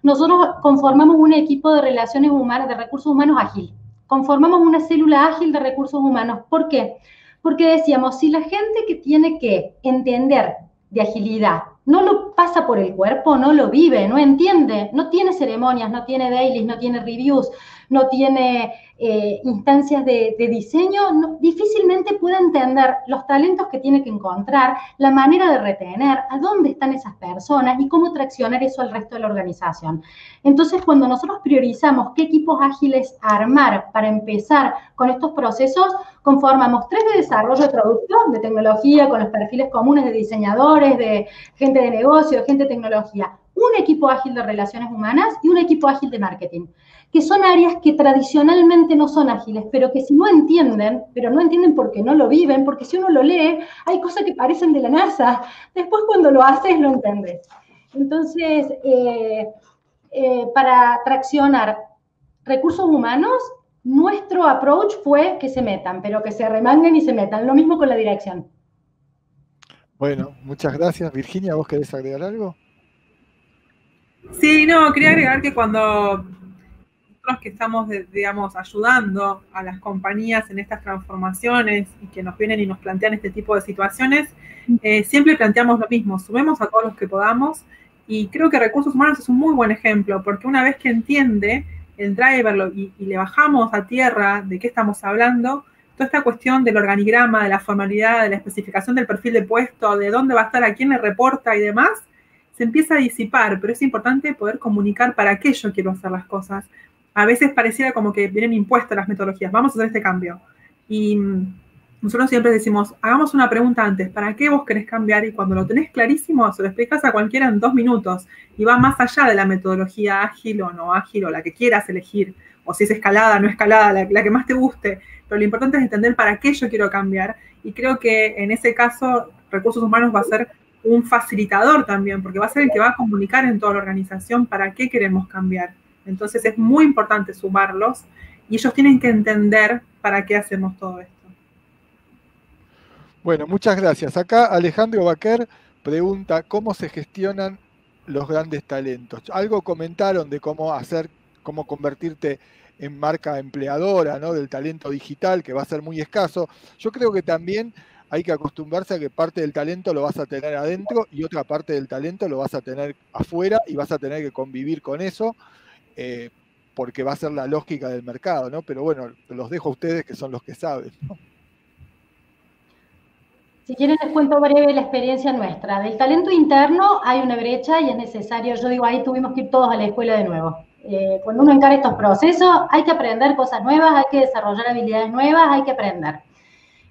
nosotros conformamos un equipo de relaciones humanas, de recursos humanos ágil. Conformamos una célula ágil de recursos humanos. ¿Por qué? Porque decíamos, si la gente que tiene que entender de agilidad no lo pasa por el cuerpo, no lo vive, no entiende, no tiene ceremonias, no tiene dailies, no tiene reviews, no tiene instancias de diseño, difícilmente puede entender los talentos que tiene que encontrar, la manera de retener, a dónde están esas personas y cómo traccionar eso al resto de la organización. Entonces, cuando nosotros priorizamos qué equipos ágiles armar para empezar con estos procesos, conformamos 3 de desarrollo de producto, de tecnología, con los perfiles comunes de diseñadores, de gente de negocio, de gente de tecnología, un equipo ágil de relaciones humanas y un equipo ágil de marketing, que son áreas que tradicionalmente no son ágiles, pero que si no entienden, pero no entienden porque no lo viven, porque si uno lo lee, hay cosas que parecen de la NASA, después cuando lo haces lo entiendes. Entonces, para traccionar recursos humanos, nuestro approach fue que se metan, pero que se remanguen y se metan. Lo mismo con la dirección. Bueno, muchas gracias. Virginia, ¿vos querés agregar algo? Sí, no, quería agregar que cuando nosotros que estamos, digamos, ayudando a las compañías en estas transformaciones y que nos vienen y nos plantean este tipo de situaciones, siempre planteamos lo mismo, sumemos a todos los que podamos, y creo que recursos humanos es un muy buen ejemplo, porque una vez que entiende el driver y le bajamos a tierra de qué estamos hablando, toda esta cuestión del organigrama, de la formalidad, de la especificación del perfil de puesto, de dónde va a estar, a quién le reporta y demás, se empieza a disipar, pero es importante poder comunicar para qué yo quiero hacer las cosas. A veces pareciera como que vienen impuestas las metodologías, vamos a hacer este cambio. Y nosotros siempre decimos, hagamos una pregunta antes, ¿para qué vos querés cambiar? Y cuando lo tenés clarísimo, se lo explicas a cualquiera en 2 minutos, y va más allá de la metodología ágil o no ágil, o la que quieras elegir, o si es escalada, no escalada, la que más te guste, pero lo importante es entender para qué yo quiero cambiar, y creo que en ese caso, recursos humanos va a ser un facilitador también, porque va a ser el que va a comunicar en toda la organización para qué queremos cambiar. Entonces es muy importante sumarlos y ellos tienen que entender para qué hacemos todo esto. Bueno, muchas gracias. Acá Alejandro Baquer pregunta cómo se gestionan los grandes talentos. Algo comentaron de cómo convertirte en marca empleadora, ¿no? Del talento digital, que va a ser muy escaso. Yo creo que también hay que acostumbrarse a que parte del talento lo vas a tener adentro y otra parte del talento lo vas a tener afuera y vas a tener que convivir con eso, porque va a ser la lógica del mercado, ¿no? Pero bueno, los dejo a ustedes que son los que saben, ¿no? Si quieren les cuento breve la experiencia nuestra. Del talento interno hay una brecha y es necesario, yo digo, ahí tuvimos que ir todos a la escuela de nuevo. Cuando uno encara estos procesos, hay que aprender cosas nuevas, hay que desarrollar habilidades nuevas, hay que aprender.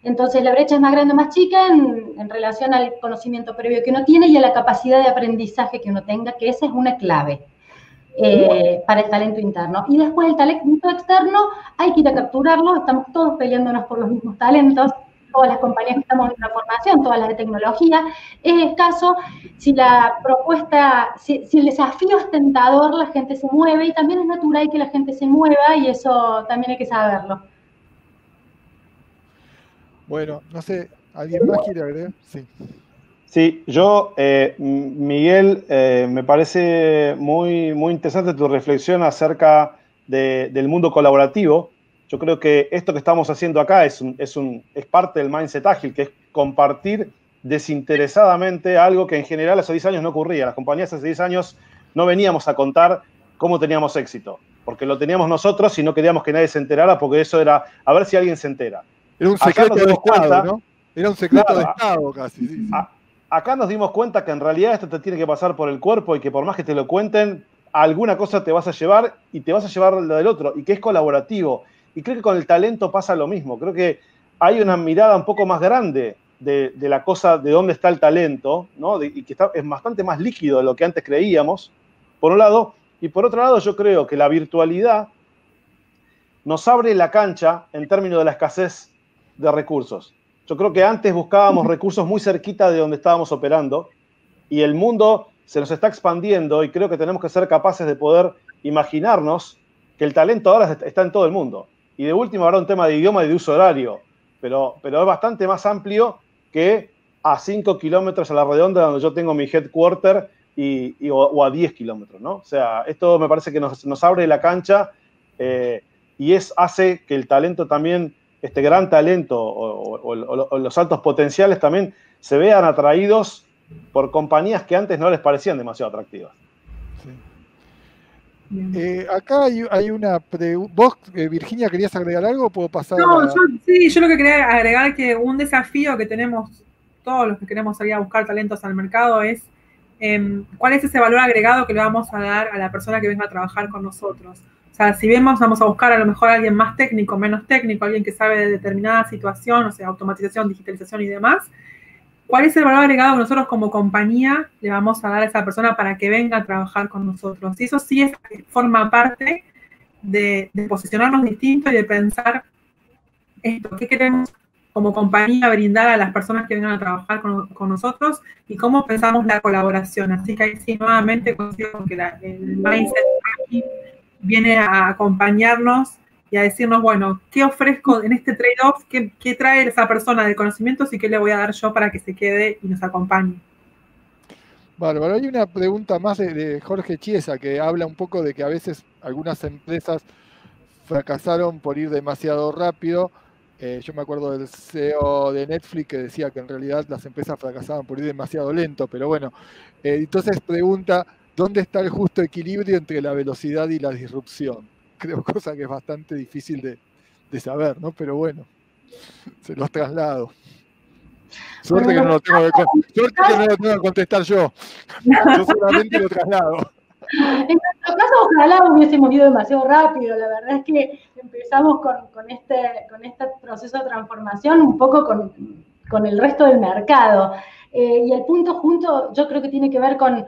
Entonces la brecha es más grande o más chica en relación al conocimiento previo que uno tiene y a la capacidad de aprendizaje que uno tenga, que esa es una clave para el talento interno. Y después el talento externo hay que ir a capturarlo, estamos todos peleándonos por los mismos talentos, todas las compañías que estamos en transformación, todas las de tecnología, es escaso. Si la propuesta, si el desafío es tentador, la gente se mueve y también es natural que la gente se mueva y eso también hay que saberlo. Bueno, no sé, ¿alguien más quiere agregar? Sí. Sí, yo, Miguel, me parece muy, muy interesante tu reflexión acerca del mundo colaborativo. Yo creo que esto que estamos haciendo acá es parte del mindset ágil, que es compartir desinteresadamente algo que en general hace 10 años no ocurría. Las compañías hace 10 años no veníamos a contar cómo teníamos éxito, porque lo teníamos nosotros y no queríamos que nadie se enterara, porque eso era a ver si alguien se entera. Era un secreto de Estado, ¿no? Era un secreto de Estado casi. Sí. Acá nos dimos cuenta que en realidad esto te tiene que pasar por el cuerpo y que por más que te lo cuenten, alguna cosa te vas a llevar y te vas a llevar la del otro, y que es colaborativo. Y creo que con el talento pasa lo mismo. Creo que hay una mirada un poco más grande de la cosa, de dónde está el talento, ¿no? Y que es bastante más líquido de lo que antes creíamos, por un lado. Y por otro lado, yo creo que la virtualidad nos abre la cancha en términos de la escasez de recursos. Yo creo que antes buscábamos recursos muy cerquita de donde estábamos operando, y el mundo se nos está expandiendo, y creo que tenemos que ser capaces de poder imaginarnos que el talento ahora está en todo el mundo. Y de último habrá un tema de idioma y de uso horario, pero es bastante más amplio que a 5 kilómetros a la redonda donde yo tengo mi headquarter o a 10 kilómetros, ¿no? O sea, esto me parece que nos abre la cancha y hace que el talento también, este gran talento o los altos potenciales también se vean atraídos por compañías que antes no les parecían demasiado atractivas. Sí. Acá hay una pregunta. ¿Vos, Virginia, querías agregar algo o puedo pasar? No, yo lo que quería agregar que un desafío que tenemos todos los que queremos salir a buscar talentos al mercado es cuál es ese valor agregado que le vamos a dar a la persona que venga a trabajar con nosotros. O sea, si vamos a buscar a lo mejor a alguien más técnico, menos técnico, alguien que sabe de determinada situación, o sea, automatización, digitalización y demás, ¿cuál es el valor agregado que nosotros como compañía le vamos a dar a esa persona para que venga a trabajar con nosotros? Y eso sí forma parte de posicionarnos distintos y de pensar esto, qué queremos como compañía brindar a las personas que vengan a trabajar con nosotros y cómo pensamos la colaboración. Así que ahí sí, nuevamente considero que el mindset aquí viene a acompañarnos y a decirnos, bueno, ¿qué ofrezco en este trade-off? ¿Qué trae esa persona de conocimientos y qué le voy a dar yo para que se quede y nos acompañe? Bárbaro. Hay una pregunta más de Jorge Chiesa que habla un poco de que a veces algunas empresas fracasaron por ir demasiado rápido. Yo me acuerdo del CEO de Netflix que decía que en realidad las empresas fracasaban por ir demasiado lento, pero bueno, entonces pregunta, ¿dónde está el justo equilibrio entre la velocidad y la disrupción? Creo cosa que es bastante difícil de saber, ¿no? Pero bueno, se los traslado. Suerte que no lo tengo que contestar yo. Yo solamente lo traslado. En nuestro caso, ojalá hubiésemos ido demasiado rápido. La verdad es que empezamos con este proceso de transformación un poco con el resto del mercado. Y el punto junto yo creo que tiene que ver con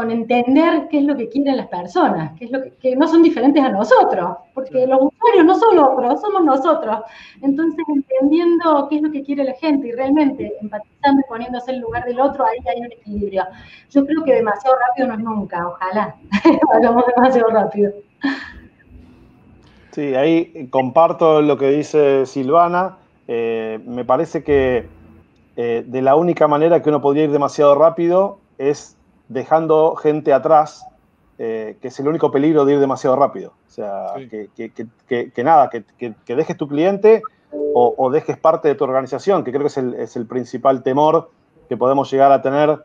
entender qué es lo que quieren las personas, qué es lo que no son diferentes a nosotros, porque los usuarios no son otros, somos nosotros. Entonces, entendiendo qué es lo que quiere la gente y realmente empatizando y poniéndose en el lugar del otro, ahí hay un equilibrio. Yo creo que demasiado rápido no es nunca, ojalá hagamos demasiado rápido. Sí, ahí comparto lo que dice Silvana. Me parece que de la única manera que uno podría ir demasiado rápido es dejando gente atrás, que es el único peligro de ir demasiado rápido. O sea, sí. que dejes tu cliente o dejes parte de tu organización, que creo que es el principal temor que podemos llegar a tener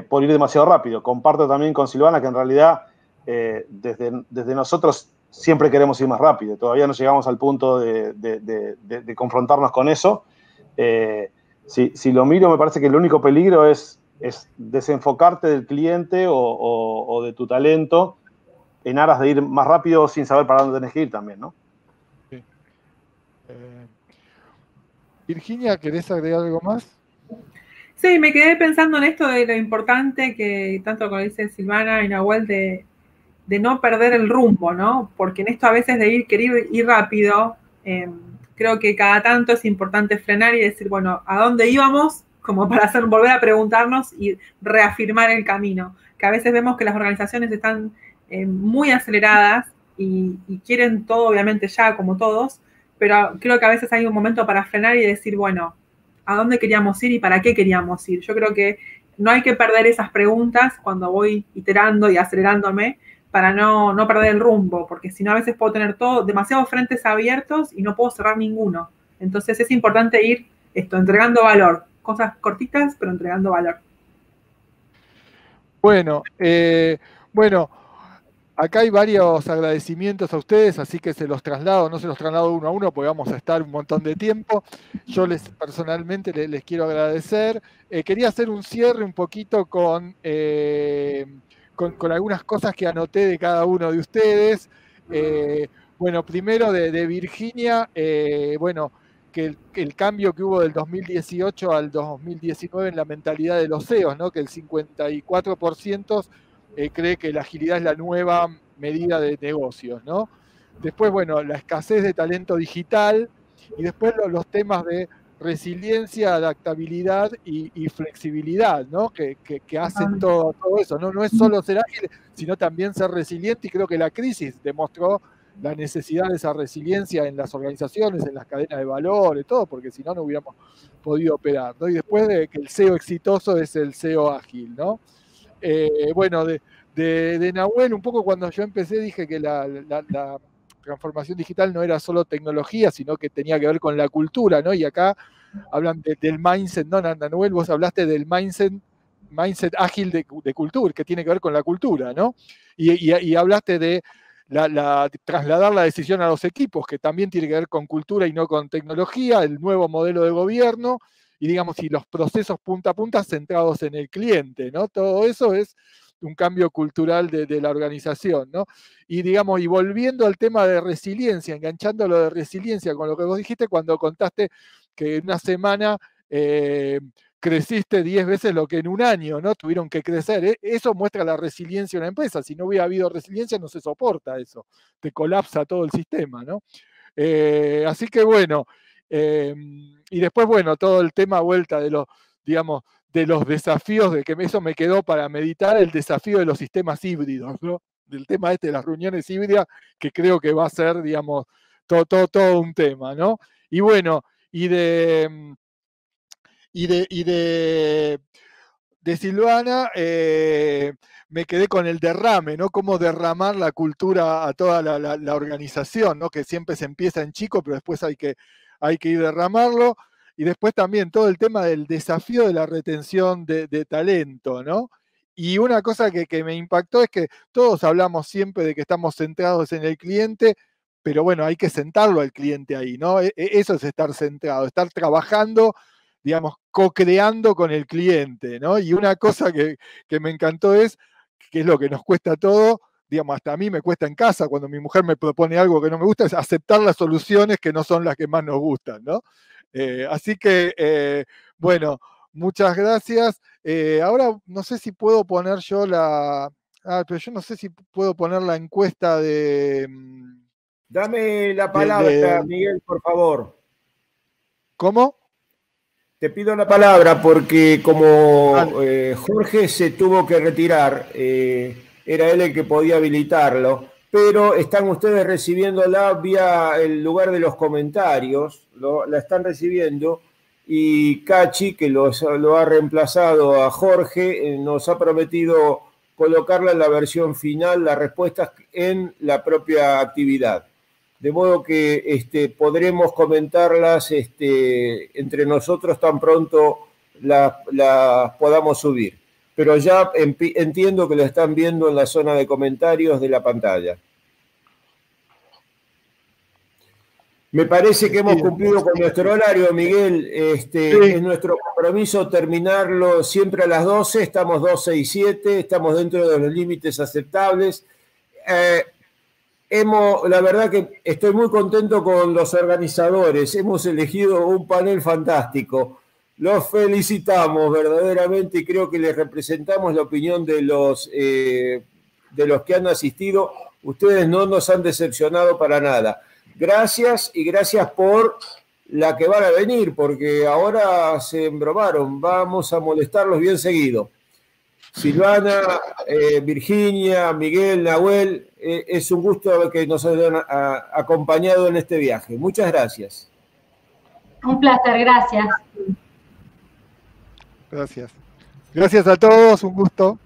por ir demasiado rápido. Comparto también con Silvana que en realidad desde nosotros siempre queremos ir más rápido. Todavía no llegamos al punto de confrontarnos con eso. Si lo miro, me parece que el único peligro es desenfocarte del cliente o de tu talento en aras de ir más rápido sin saber para dónde tenés que ir también, ¿no? Sí. Virginia, ¿querés agregar algo más? Sí, me quedé pensando en esto de lo importante que, tanto como dice Silvana y Nahuel, de no perder el rumbo, ¿no? Porque en esto a veces de querer ir rápido, creo que cada tanto es importante frenar y decir, bueno, ¿a dónde íbamos? Como para volver a preguntarnos y reafirmar el camino. Que a veces vemos que las organizaciones están muy aceleradas y quieren todo, obviamente, ya, como todos, pero creo que a veces hay un momento para frenar y decir, bueno, ¿a dónde queríamos ir y para qué queríamos ir? Yo creo que no hay que perder esas preguntas cuando voy iterando y acelerándome para no perder el rumbo, porque si no a veces puedo tener demasiados frentes abiertos y no puedo cerrar ninguno. Entonces es importante ir entregando valor, cosas cortitas, pero entregando valor. Bueno, acá hay varios agradecimientos a ustedes, así que se los traslado, no se los traslado uno a uno, porque vamos a estar un montón de tiempo. Yo personalmente les quiero agradecer. Quería hacer un cierre un poquito con algunas cosas que anoté de cada uno de ustedes. Bueno, primero de Virginia, que el cambio que hubo del 2018 al 2019 en la mentalidad de los CEOs, ¿no? Que el 54% cree que la agilidad es la nueva medida de negocios, ¿no? Después, bueno, la escasez de talento digital y después los temas de resiliencia, adaptabilidad y flexibilidad, ¿no? Que hacen todo eso, ¿no? No es solo ser ágil, sino también ser resiliente, y creo que la crisis demostró la necesidad de esa resiliencia en las organizaciones, en las cadenas de valor y todo, porque si no, no hubiéramos podido operar, ¿no? Y después de que el CEO exitoso es el CEO ágil, ¿no? Bueno, de Nahuel, un poco cuando yo empecé dije que la transformación digital no era solo tecnología, sino que tenía que ver con la cultura, ¿no? Y acá hablan del mindset, ¿no? Nahuel, vos hablaste del mindset ágil de cultura, que tiene que ver con la cultura, ¿no? Y hablaste de trasladar la decisión a los equipos, que también tiene que ver con cultura y no con tecnología, el nuevo modelo de gobierno, y digamos, y los procesos punta a punta centrados en el cliente, ¿no? Todo eso es un cambio cultural de la organización, ¿no? Y digamos, y volviendo al tema de resiliencia, enganchando lo de resiliencia con lo que vos dijiste cuando contaste que en una semana creciste 10 veces lo que en un año, ¿no? Tuvieron que crecer. Eso muestra la resiliencia de una empresa. Si no hubiera habido resiliencia, no se soporta eso. Te colapsa todo el sistema, ¿no? Así que bueno, y después, bueno, todo el tema vuelta de los, digamos, de los desafíos, de que eso me quedó para meditar, el desafío de los sistemas híbridos, ¿no? Del tema de las reuniones híbridas, que creo que va a ser, digamos, todo un tema, ¿no? Y bueno, de Silvana, me quedé con el derrame, ¿no? Cómo derramar la cultura a toda la organización, ¿no? Que siempre se empieza en chico, pero después hay que ir derramarlo. Y después también todo el tema del desafío de la retención de talento, ¿no? Y una cosa que me impactó es que todos hablamos siempre de que estamos centrados en el cliente, pero bueno, hay que sentarlo al cliente ahí, ¿no? Eso es estar centrado, estar trabajando, digamos, co-creando con el cliente, ¿no? Y una cosa que me encantó es, que es lo que nos cuesta a todos, digamos, hasta a mí me cuesta en casa, cuando mi mujer me propone algo que no me gusta, es aceptar las soluciones que no son las que más nos gustan, ¿no? Así que, bueno, muchas gracias. Ahora no sé si puedo poner yo pero yo no sé si puedo poner la encuesta de... Dame la palabra, Miguel, por favor. ¿Cómo? Te pido la palabra porque como Jorge se tuvo que retirar, era él el que podía habilitarlo, pero están ustedes recibiéndola vía el lugar de los comentarios, la están recibiendo, y Cachi, que lo ha reemplazado a Jorge, nos ha prometido colocarla en la versión final, las respuestas en la propia actividad. De modo que podremos comentarlas entre nosotros tan pronto las podamos subir. Pero ya entiendo que lo están viendo en la zona de comentarios de la pantalla. Me parece que hemos cumplido con nuestro horario, Miguel. Es nuestro compromiso terminarlo siempre a las 12. Estamos 12 y 7, estamos dentro de los límites aceptables. La verdad que estoy muy contento con los organizadores. Hemos elegido un panel fantástico. Los felicitamos verdaderamente y creo que les representamos la opinión de los que han asistido. Ustedes no nos han decepcionado para nada. Gracias y gracias por la que van a venir, porque ahora se embromaron. Vamos a molestarlos bien seguido. Silvana, Virginia, Miguel, Nahuel, es un gusto que nos hayan acompañado en este viaje. Muchas gracias. Un placer, gracias. Gracias. Gracias a todos, un gusto.